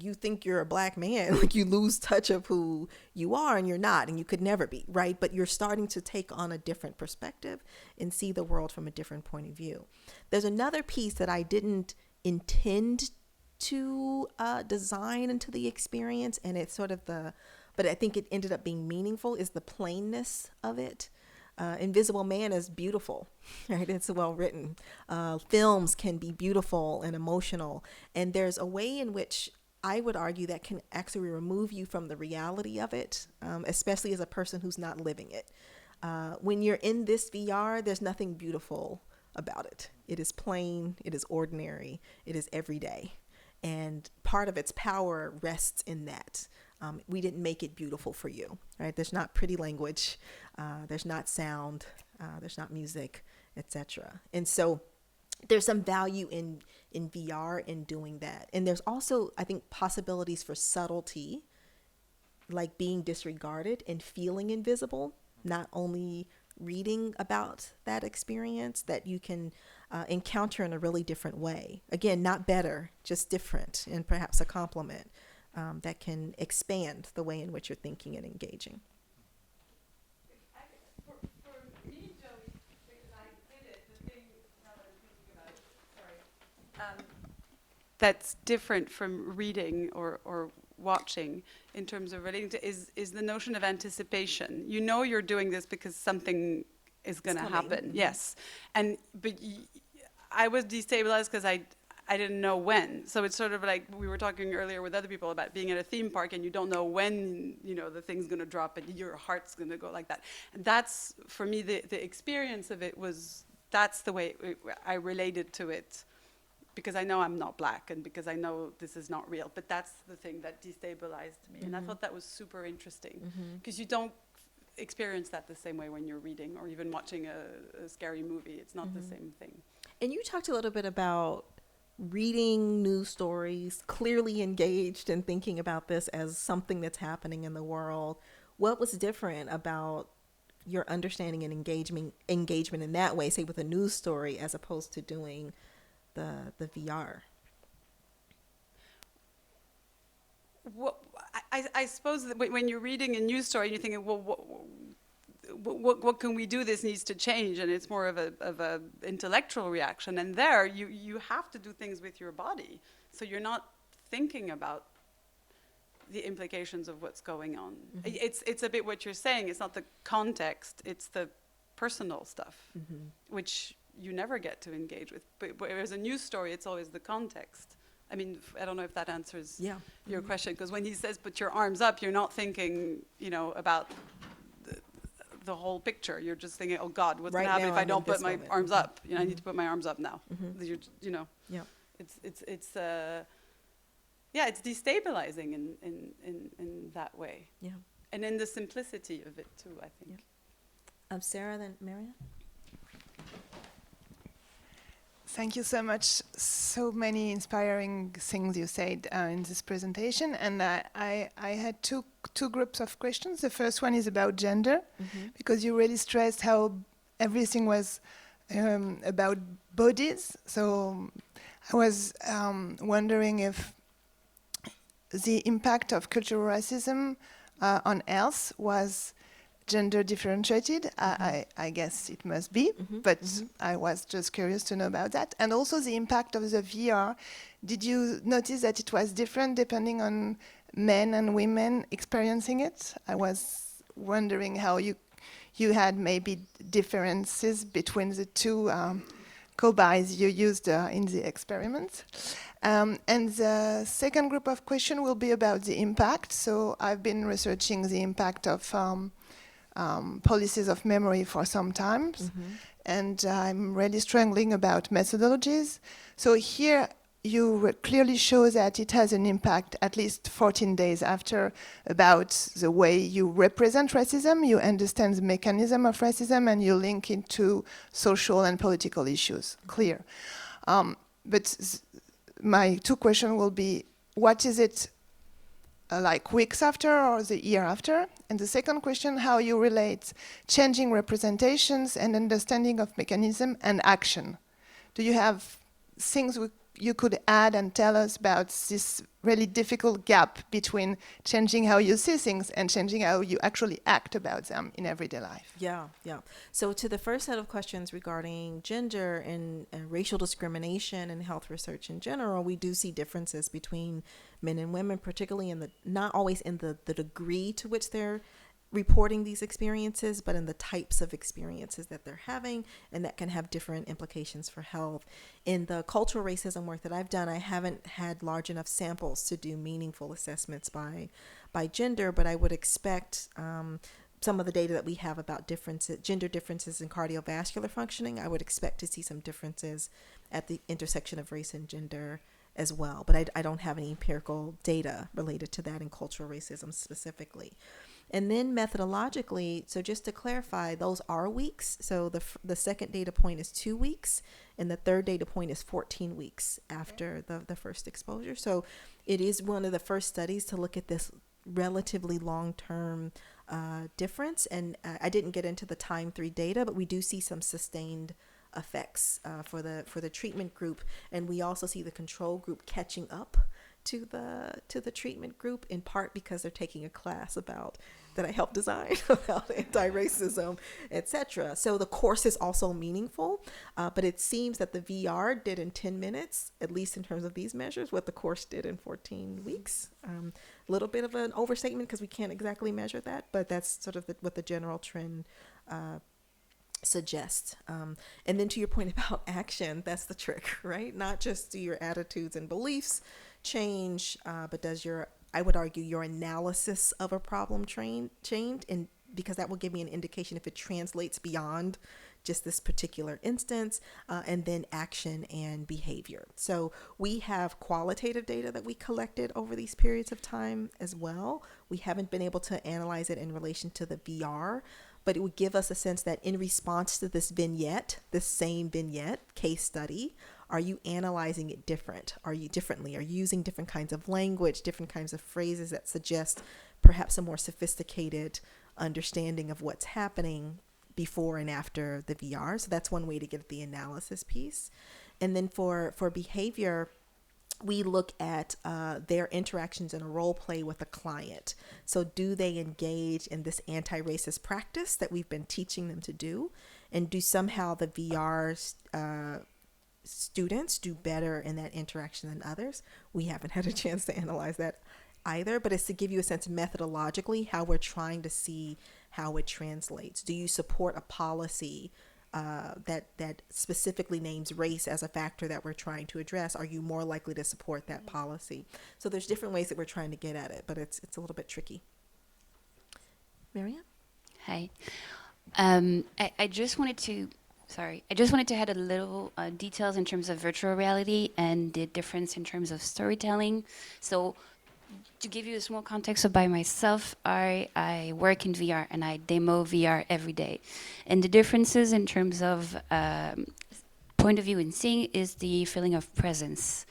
you think you're a black man, like you lose touch of who you are, and you're not, and you could never be, right? But you're starting to take on a different perspective and see the world from a different point of view. There's another piece that I didn't intend to design into the experience, and it's sort of but I think it ended up being meaningful, is the plainness of it. Invisible Man is beautiful, right? It's well written. Films can be beautiful and emotional, and there's a way in which I would argue that can actually remove you from the reality of it, especially as a person who's not living it. When you're in this VR, there's nothing beautiful about it. It is plain, it is ordinary, it is everyday. And part of its power rests in that. We didn't make it beautiful for you, right? There's not pretty language, there's not sound, there's not music, etc. And so there's some value in VR in doing that. And there's also, I think, possibilities for subtlety, like being disregarded and feeling invisible, not only reading about that experience, that you can encounter in a really different way. Again, not better, just different, and perhaps a complement that can expand the way in which you're thinking and engaging. For me, Joey, because I did it, the thing now that I'm thinking about it, that's different from reading or watching in terms of relating to is the notion of anticipation. You know you're doing this because something is going to happen. Mm-hmm. Yes. But I was destabilized because I didn't know when. So it's sort of like we were talking earlier with other people about being at a theme park and you don't know when, the thing's going to drop and your heart's going to go like that. And that's, for me, the experience of it was, that's the way I related to it because I know I'm not black and because I know this is not real. But that's the thing that destabilized me. And I thought that was super interesting because you don't experience that the same way when you're reading or even watching a scary movie. It's not the same thing. And you talked a little bit about reading news stories, clearly engaged and thinking about this as something that's happening in the world. What was different about your understanding and engagement in that way, say with a news story, as opposed to doing the VR? Well, I suppose that when you're reading a news story, you're thinking, well, what can we do? This needs to change, and it's more of a intellectual reaction. And there, you have to do things with your body, so you're not thinking about the implications of what's going on. It's a bit what you're saying. It's not the context; it's the personal stuff, which you never get to engage with. But whereas a news story, it's always the context. I mean, I don't know if that answers your question, because when he says put your arms up, you're not thinking, about the whole picture. You're just thinking, oh God, what's going to happen if I don't put my arms up? I need to put my arms up now. It's destabilizing in that way. Yeah. And in the simplicity of it too, I think. Sarah, then Marianne? Thank you so much. So many inspiring things you said in this presentation, and I had two groups of questions. The first one is about gender, because you really stressed how everything was about bodies. So I was wondering if the impact of cultural racism on health was gender differentiated. I guess it must be, but I was just curious to know about that. And also the impact of the VR. Did you notice that it was different depending on men and women experiencing it? I was wondering how you had maybe differences between the two cobayes you used in the experiment. And the second group of questions will be about the impact. So I've been researching the impact of policies of memory for some time, and I'm really struggling about methodologies. So here you clearly show that it has an impact at least 14 days after about the way you represent racism, you understand the mechanism of racism, and you link it to social and political issues. Clear. But my two questions will be, what is it like weeks after or the year after? And the second question, how you relate changing representations and understanding of mechanism and action. Do you have things you could add and tell us about this really difficult gap between changing how you see things and changing how you actually act about them in everyday life? Yeah. So to the first set of questions regarding gender and racial discrimination and health research in general, we do see differences between men and women, particularly not always in the degree to which they're reporting these experiences, but in the types of experiences that they're having, and that can have different implications for health. In the cultural racism work that I've done, I haven't had large enough samples to do meaningful assessments by gender, but I would expect some of the data that we have about gender differences in cardiovascular functioning, I would expect to see some differences at the intersection of race and gender as well. But I don't have any empirical data related to that in cultural racism specifically. And then methodologically, so just to clarify, those are weeks. So the second data point is 2 weeks, and the third data point is 14 weeks after the first exposure. So it is one of the first studies to look at this relatively long-term difference. And I didn't get into the time 3 data, but we do see some sustained effects for the treatment group, and we also see the control group catching up to the treatment group, in part because they're taking a class that I helped design about anti-racism, etc. So the course is also meaningful, but it seems that the VR did in 10 minutes, at least in terms of these measures, what the course did in 14 weeks. A little bit of an overstatement because we can't exactly measure that, but that's sort of what the general trend suggest. And then to your point about action, that's the trick, right? Not just do your attitudes and beliefs change, but does I would argue your analysis of a problem change, and because that will give me an indication if it translates beyond just this particular instance, and then action and behavior. So we have qualitative data that we collected over these periods of time as well. We haven't been able to analyze it in relation to the VR, but it would give us a sense that in response to this vignette, this same vignette case study, are you analyzing it differently? Are you using different kinds of language, different kinds of phrases that suggest perhaps a more sophisticated understanding of what's happening before and after the VR? So that's one way to get at the analysis piece. And then for behavior, we look at their interactions in a role play with a client. So do they engage in this anti-racist practice that we've been teaching them to do? And do somehow the VR students do better in that interaction than others? We haven't had a chance to analyze that either, but it's to give you a sense methodologically how we're trying to see how it translates. Do you support a policy that specifically names race as a factor that we're trying to address? Are you more likely to support that policy? So there's different ways that we're trying to get at it, but it's a little bit tricky. Marianne? Hi. I just wanted to add a little details in terms of virtual reality and the difference in terms of storytelling. So to give you a small context by myself, I work in VR and I demo VR every day. And the differences in terms of point of view in seeing is the feeling of presence,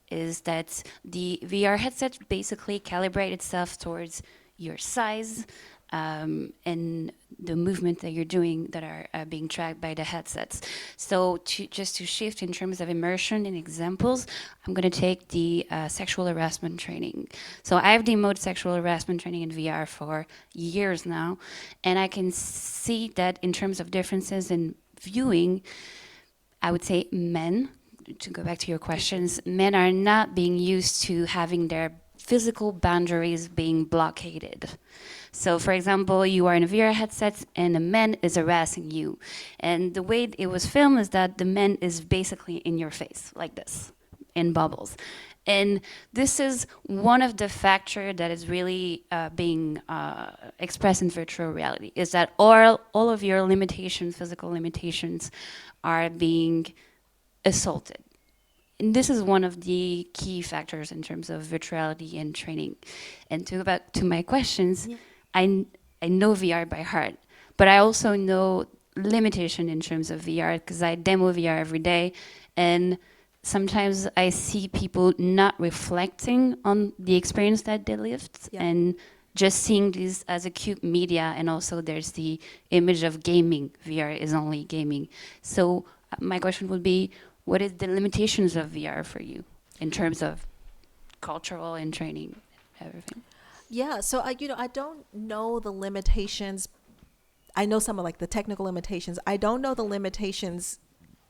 is that the VR headset basically calibrates itself towards your size, and the movement that you're doing that are being tracked by the headsets. So just to shift in terms of immersion and examples, I'm going to take the sexual harassment training. So I've demoed sexual harassment training in VR for years now, and I can see that in terms of differences in viewing, I would say men, to go back to your questions, men are not being used to having their physical boundaries being blockaded. So, for example, you are in a VR headset and a man is harassing you. And the way it was filmed is that the man is basically in your face, like this, in bubbles. And this is one of the factors that is really being expressed in virtual reality, is that all of your limitations, physical limitations, are being assaulted. And this is one of the key factors in terms of virtuality and training. And to go back to my questions, yeah. I know VR by heart, but I also know limitation in terms of VR because I demo VR every day, and sometimes I see people not reflecting on the experience that they lived, yeah. and just seeing this as a cute media, and also there's the image of gaming. VR is only gaming. So my question would be, what is the limitations of VR for you in terms of cultural and training, everything? Yeah, so I don't know the limitations. I know some of like the technical limitations. I don't know the limitations.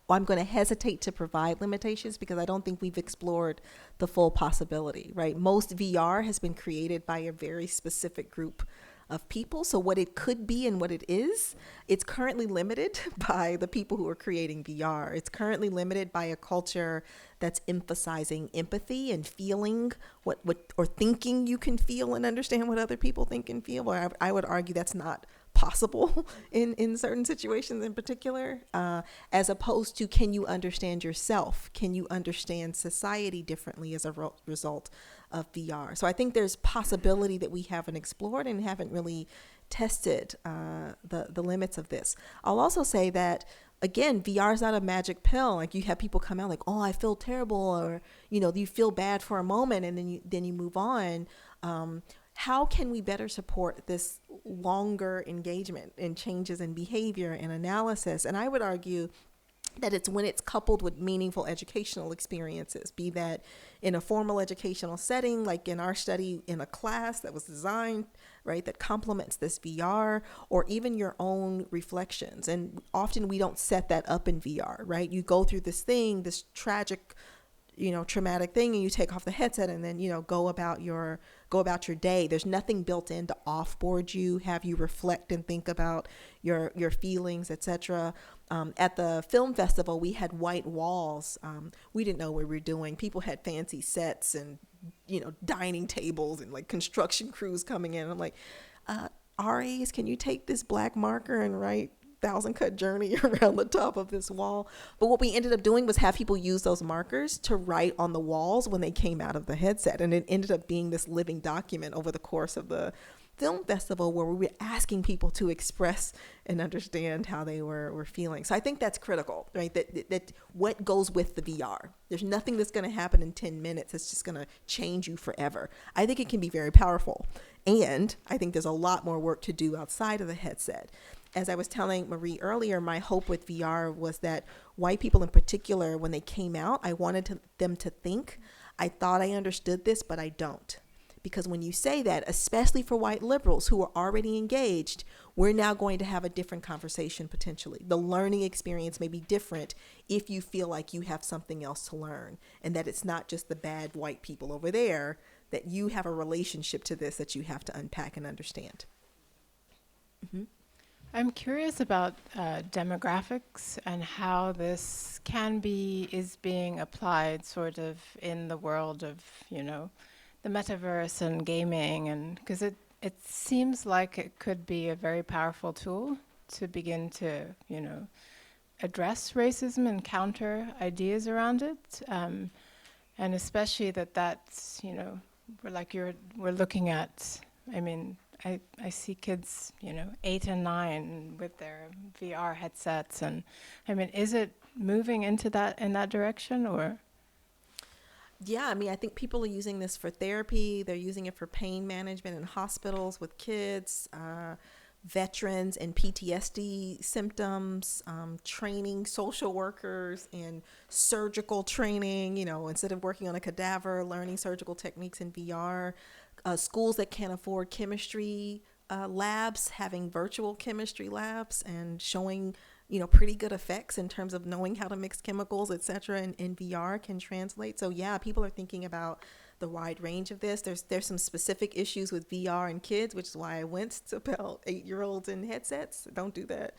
Well, I'm going to hesitate to provide limitations because I don't think we've explored the full possibility, right? Most VR has been created by a very specific group of people. So what it could be and what it is, it's currently limited by the people who are creating VR. It's currently limited by a culture that's emphasizing empathy and feeling what or thinking you can feel and understand what other people think and feel. Or I would argue that's not possible in certain situations in particular, as opposed to, can you understand yourself? Can you understand society differently as a result of VR? So I think there's possibility that we haven't explored and haven't really tested the limits of this. I'll also say that, again, VR is not a magic pill. Like, you have people come out like, oh, I feel terrible, or, you feel bad for a moment and then you move on. How can we better support this longer engagement and changes in behavior and analysis? And I would argue that it's when it's coupled with meaningful educational experiences, be that in a formal educational setting, like in our study in a class that was designed, right, that complements this VR, or even your own reflections. And often we don't set that up in VR, right? You go through this thing, this tragic, traumatic thing, and you take off the headset and then, go about your day. There's nothing built in to offboard you, have you reflect and think about your feelings, etc. At the film festival, we had white walls. We didn't know what we were doing. People had fancy sets and, dining tables and like construction crews coming in. I'm like, RAs, can you take this black marker and write 1,000 cut journey around the top of this wall. But what we ended up doing was have people use those markers to write on the walls when they came out of the headset. And it ended up being this living document over the course of the film festival where we were asking people to express and understand how they were feeling. So I think that's critical, right? That what goes with the VR. There's nothing that's going to happen in 10 minutes that's just going to change you forever. I think it can be very powerful. And I think there's a lot more work to do outside of the headset. As I was telling Marie earlier, my hope with VR was that white people in particular, when they came out, I wanted them to think, I thought I understood this, but I don't. Because when you say that, especially for white liberals who are already engaged, we're now going to have a different conversation potentially. The learning experience may be different if you feel like you have something else to learn and that it's not just the bad white people over there, that you have a relationship to this that you have to unpack and understand. Mm-hmm. I'm curious about demographics and how this is being applied sort of in the world of, the metaverse and gaming, and because it seems like it could be a very powerful tool to begin to, address racism and counter ideas around it, and especially that's, we're looking at, I see kids, 8 and 9 with their VR headsets, and is it moving in that direction, or? Yeah, I think people are using this for therapy. They're using it for pain management in hospitals with kids, veterans and PTSD symptoms, training social workers and surgical training, instead of working on a cadaver, learning surgical techniques in VR. Schools that can't afford chemistry labs, having virtual chemistry labs and showing pretty good effects in terms of knowing how to mix chemicals, et cetera, in VR can translate. So yeah, people are thinking about the wide range of this. There's some specific issues with VR and kids, which is why I went to about 8-year-olds in headsets. Don't do that.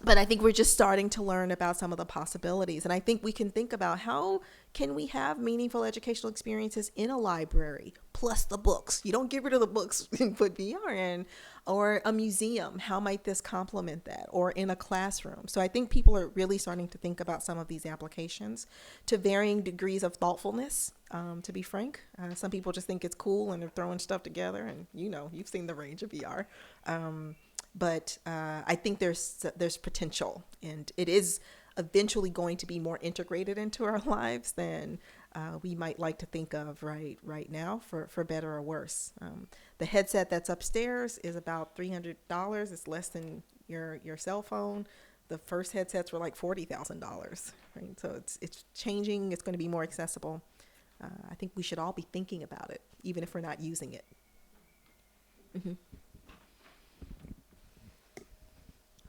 But I think we're just starting to learn about some of the possibilities. And I think we can think about how can we have meaningful educational experiences in a library, plus the books. You don't get rid of the books and put VR in. Or a museum, how might this complement that? Or in a classroom. So I think people are really starting to think about some of these applications to varying degrees of thoughtfulness, to be frank. Some people just think it's cool and they're throwing stuff together, and you've seen the range of VR. But I think there's potential, and it is eventually going to be more integrated into our lives than we might like to think of right now, for better or worse. The headset that's upstairs is about $300. It's less than your cell phone. The first headsets were like $40,000, right? So it's changing. It's going to be more accessible. I think we should all be thinking about it, even if we're not using it. Mm-hmm.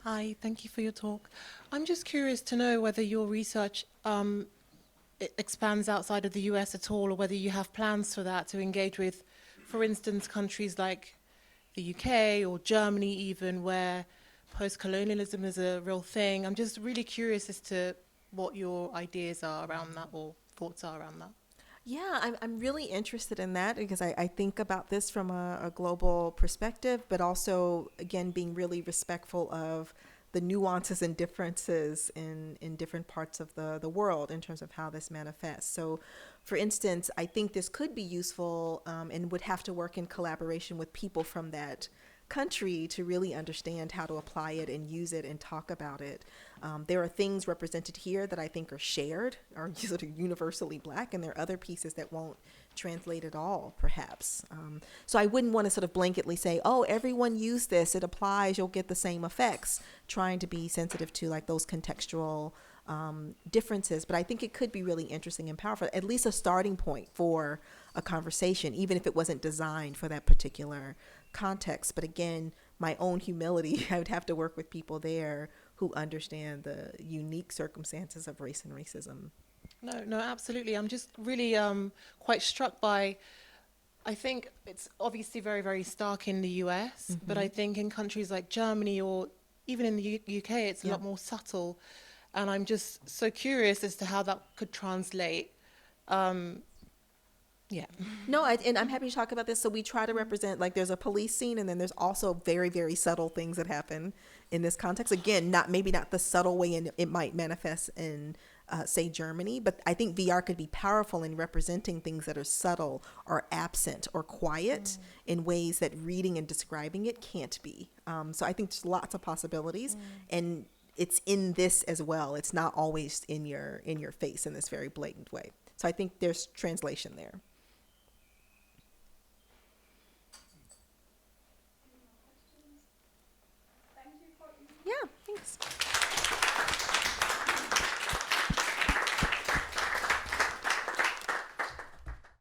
Hi, thank you for your talk. I'm just curious to know whether your research it expands outside of the US at all, or whether you have plans for that to engage with, for instance, countries like the UK or Germany even, where post-colonialism is a real thing. I'm just really curious as to what your ideas are around that, or thoughts are around that. Yeah, I'm really interested in that because I think about this from a global perspective, but also, again, being really respectful of the nuances and differences in different parts of the world in terms of how this manifests. So, for instance, I think this could be useful and would have to work in collaboration with people from that country to really understand how to apply it and use it and talk about it. There are things represented here that I think are shared, are sort of universally Black, and there are other pieces that won't translate at all, perhaps. So I wouldn't want to sort of blanketly say, oh, everyone use this, it applies, you'll get the same effects, trying to be sensitive to like those contextual differences. But I think it could be really interesting and powerful, at least a starting point for a conversation, even if it wasn't designed for that particular context. But again, my own humility, I would have to work with people there who understand the unique circumstances of race and racism. No, absolutely. I'm just really quite struck by, I think it's obviously very, very stark in the US, Mm-hmm. but I think in countries like Germany or even in the UK, it's a lot more subtle. And I'm just so curious as to how that could translate, Yeah. No, and I'm happy to talk about this. So we try to represent, like, there's a police scene, and then there's also very, very subtle things that happen in this context. Again, maybe not the subtle way it might manifest in, say, Germany, but I think VR could be powerful in representing things that are subtle or absent or quiet in ways that reading and describing it can't be. So I think there's lots of possibilities, and it's in this as well. It's not always in your face in this very blatant way. So I think there's translation there. Yeah, thanks.